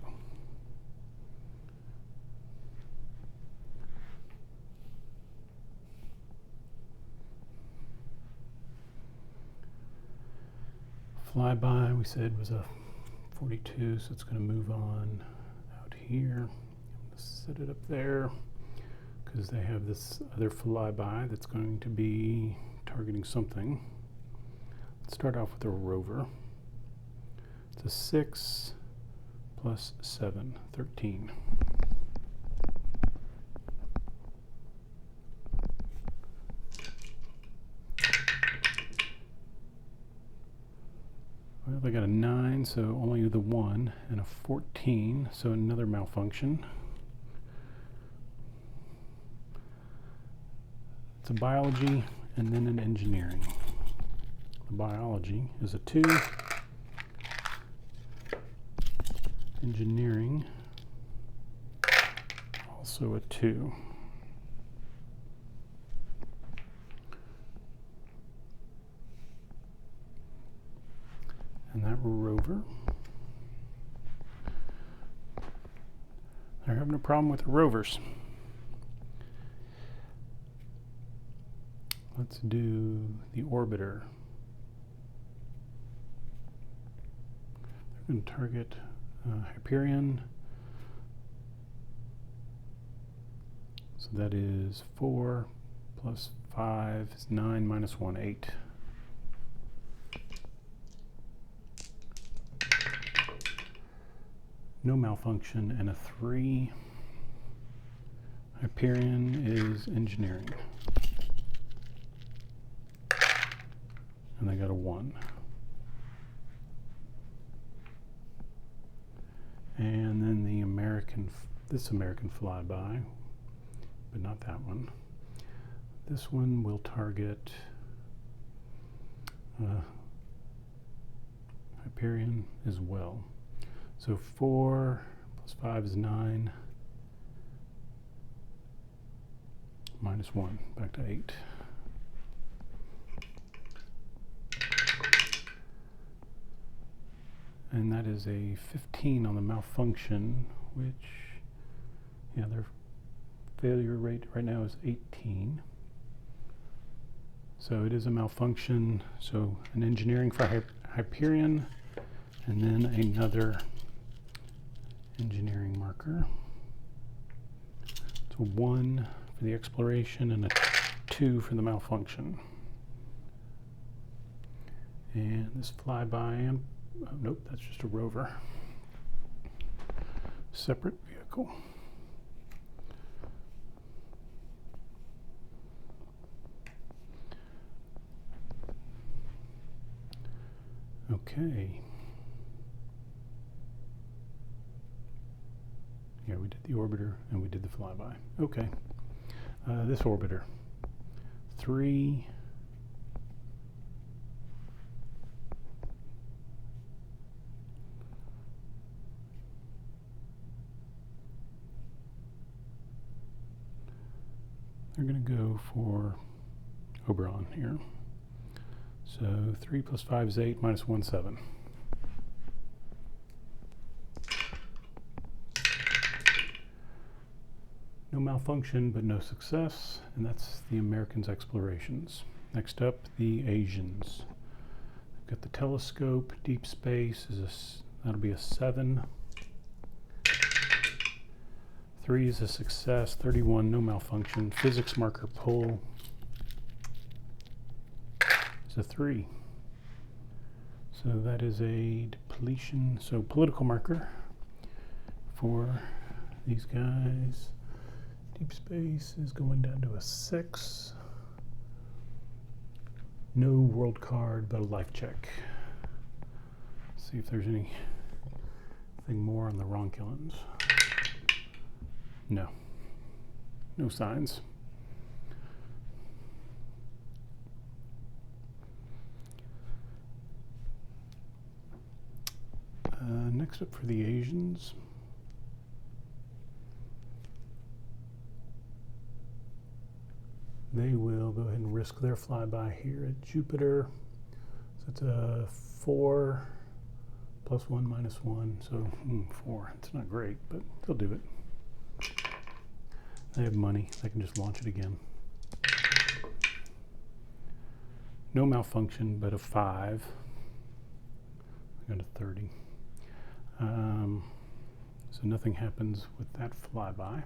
Flyby we said was a 42, so it's going to move on out here. I'm going to set it up there because they have this other flyby that's going to be targeting something. Let's start off with a rover. It's a 6 plus 7, 13. Well, they got a 9, so only the 1, and a 14, so another malfunction. It's a biology and then an engineering. The biology is a 2. Engineering, also a 2. And that rover, they're having a problem with the rovers. Let's do the orbiter. They're going to target Hyperion. So that is 4 plus 5 is 9 minus 1, 8. No malfunction and a 3. Hyperion is engineering. And they got a 1. And then the this American flyby, but not that one. This one will target Hyperion as well. So 4 plus 5 is 9, minus 1, back to 8. And that is a 15 on the malfunction, which, yeah, their failure rate right now is 18. So it is a malfunction. So an engineering for Hyperion, and then another engineering marker. It's a 1 for the exploration and a 2 for the malfunction. And this flyby, oh, nope, that's just a rover. Separate vehicle. Okay. Yeah, we did the orbiter and we did the flyby. Okay. This orbiter. 3. They're going to go for Oberon here. So 3 plus 5 is 8, minus 1, 7. No malfunction, but no success, and that's the Americans' explorations. Next up, the Asians. We've got the telescope, deep space, that'll be a 7. 3 is a success, 31, no malfunction. Physics marker pull is a 3. So that is a depletion, so political marker for these guys. Deep space is going down to a 6. No world card, but a life check. Let's see if there's anything more on the Ronculans. No. No signs. Next up for the Asians. They will go ahead and risk their flyby here at Jupiter. So it's a 4 plus 1 minus 1, so 4. It's not great, but they'll do it. They have money, they can just launch it again. No malfunction, but a 5. Got a 30. So nothing happens with that flyby.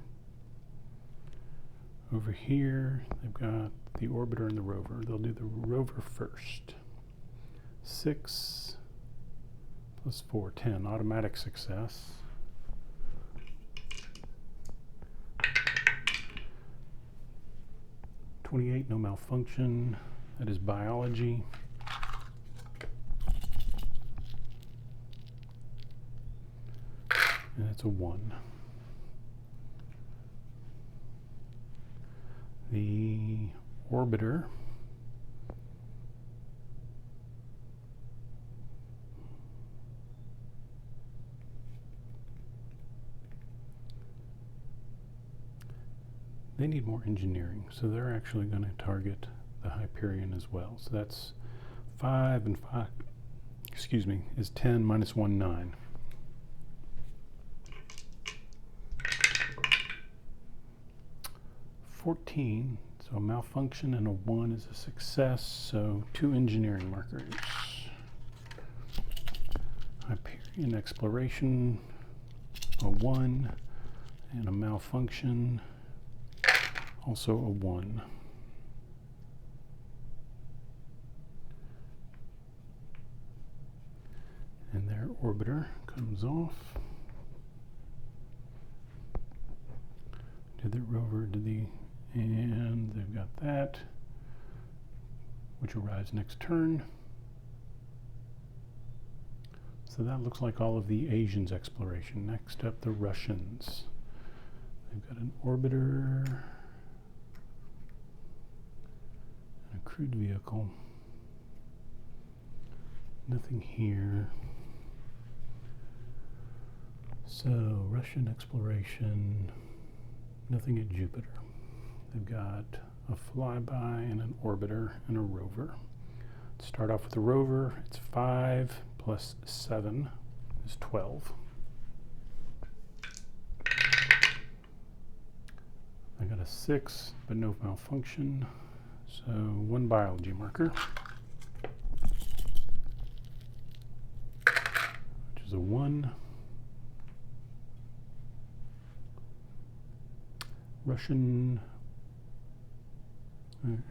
Over here, they've got the orbiter and the rover. They'll do the rover first. 6 plus 4, 10. Automatic success. $28, no malfunction. That is biology. And it's a 1. The orbiter they need more engineering, so they're actually going to target the Hyperion as well. So that's 5 and 5, excuse me, is 10 minus 1, 9. $14, so a malfunction and a 1 is a success, so 2 engineering markers. Hyperion exploration, a 1, and a malfunction, also a 1. And their orbiter comes off. Did the rover, and they've got that, which arrives next turn. So that looks like all of the Asians' exploration. Next up, the Russians. They've got an orbiter, and a crewed vehicle. Nothing here. So Russian exploration, nothing at Jupiter. They've got a flyby and an orbiter and a rover. Let's start off with the rover. It's 5 plus 7 is 12. I got a 6, but no malfunction. So 1 biology marker, which is a 1. Russian,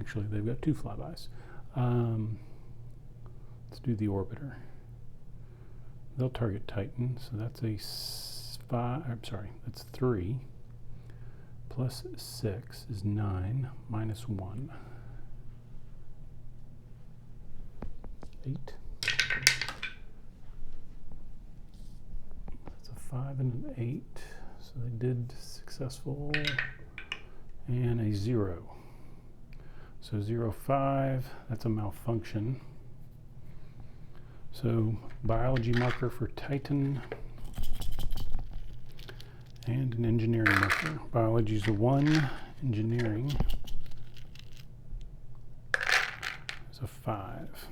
actually they've got 2 flybys. Let's do the orbiter. They'll target Titan, so that's a 5, I'm sorry, that's 3 plus 6 is 9 minus 1. 8. That's a 5 and an 8, so they did successful, and a 0. So 0, 5, that's a malfunction. So biology marker for Titan and an engineering marker. Biology is a 1, engineering is a 5.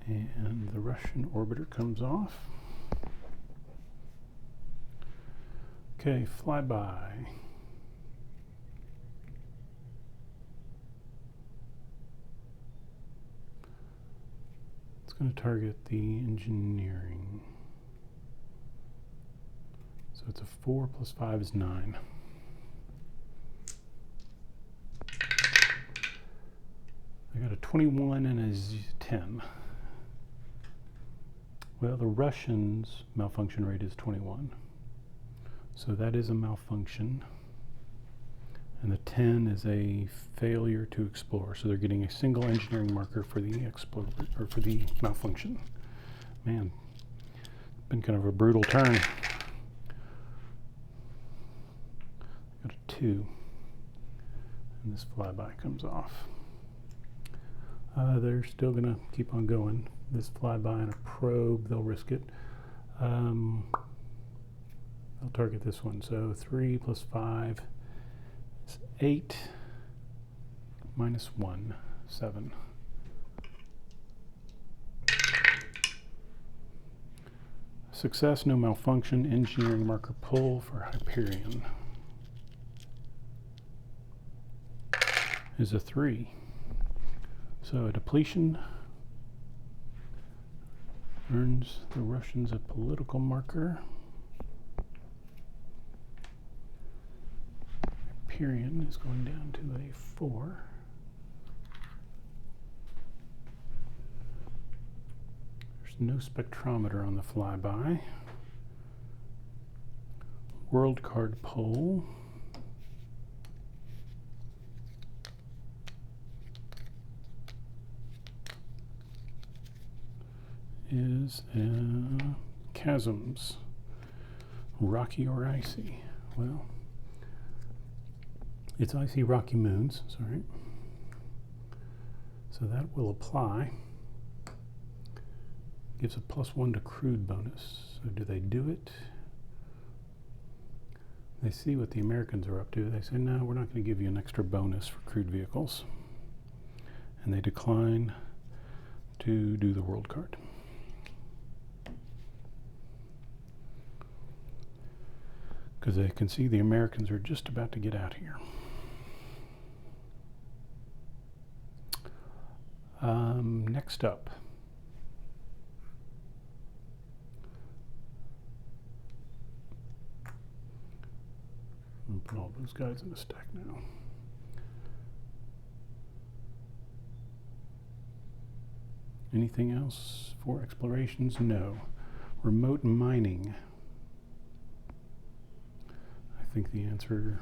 And the Russian orbiter comes off. Okay, flyby. It's going to target the engineering. So it's a 4 plus 5 is 9. I got a 21 and a 10. Well, the Russians' malfunction rate is 21. So that is a malfunction. And the 10 is a failure to explore. So they're getting a single engineering marker for the explore, or for the malfunction. Man, been kind of a brutal turn. Got a 2. And this flyby comes off. They're still gonna keep on going. This flyby and a probe, they'll risk it. I'll target this one. So 3 plus 5 is 8 minus 1, 7. Success, no malfunction, engineering marker pull for Hyperion. is a 3. So a depletion earns the Russians a political marker. Hyperion is going down to a 4. There's no spectrometer on the flyby. World card poll. Is chasms, rocky or icy? Well, it's icy rocky moons, sorry. So that will apply. Gives a +1 to crude bonus. So do they do it? They see what the Americans are up to. They say, no, we're not going to give you an extra bonus for crude vehicles. And they decline to do the world card. Because they can see the Americans are just about to get out here. Next up. I'll put all those guys in a stack now. Anything else for explorations? No. Remote mining. I think the answer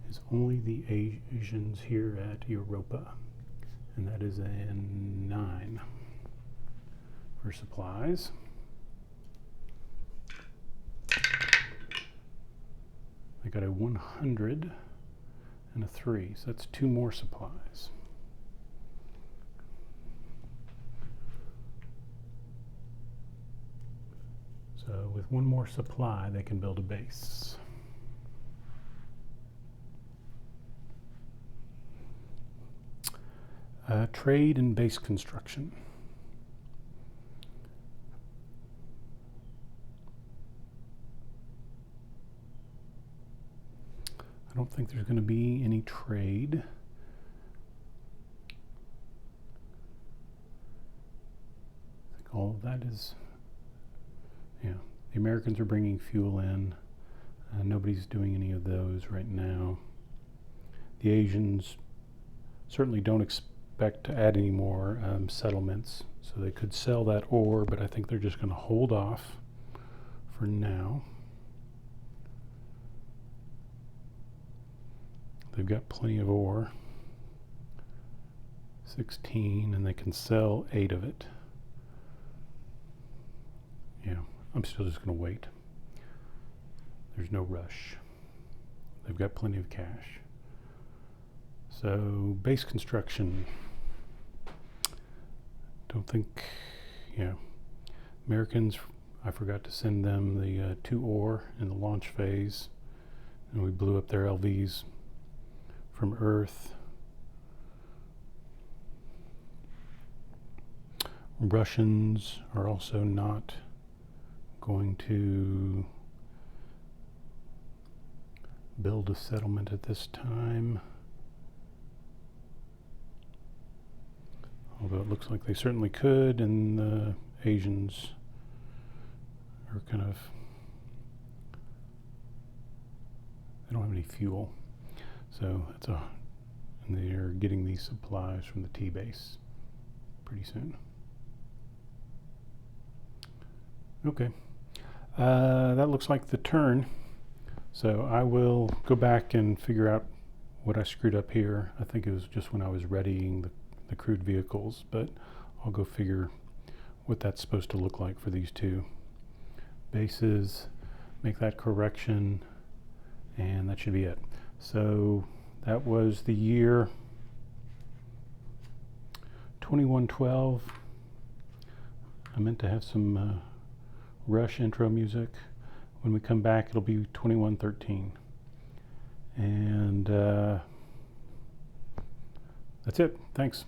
is only the Asians here at Europa, and that is a 9 for supplies. I got a 100 and a 3, so that's 2 more supplies. So with 1 more supply, they can build a base. Trade and base construction. I don't think there's going to be any trade. I think all of that is, yeah, the Americans are bringing fuel in. Nobody's doing any of those right now. The Asians certainly don't expect to add any more settlements, so they could sell that ore, but I think they're just going to hold off for now. They've got plenty of ore, 16, and they can sell 8 of it. Yeah, I'm still just going to wait. There's no rush. They've got plenty of cash. So base construction. Don't think, yeah. Americans, I forgot to send them the 2 ore in the launch phase, and we blew up their LVs from Earth. Russians are also not going to build a settlement at this time. Although it looks like they certainly could, and the Asians are kind of, they don't have any fuel. So that's and they're getting these supplies from the T-base pretty soon. Okay, that looks like the turn. So I will go back and figure out what I screwed up here. I think it was just when I was readying the crude vehicles, but I'll go figure what that's supposed to look like for these 2 bases, make that correction, and that should be it. So that was the year 2112. I meant to have some Rush intro music. When we come back, it'll be 2113. And that's it. Thanks.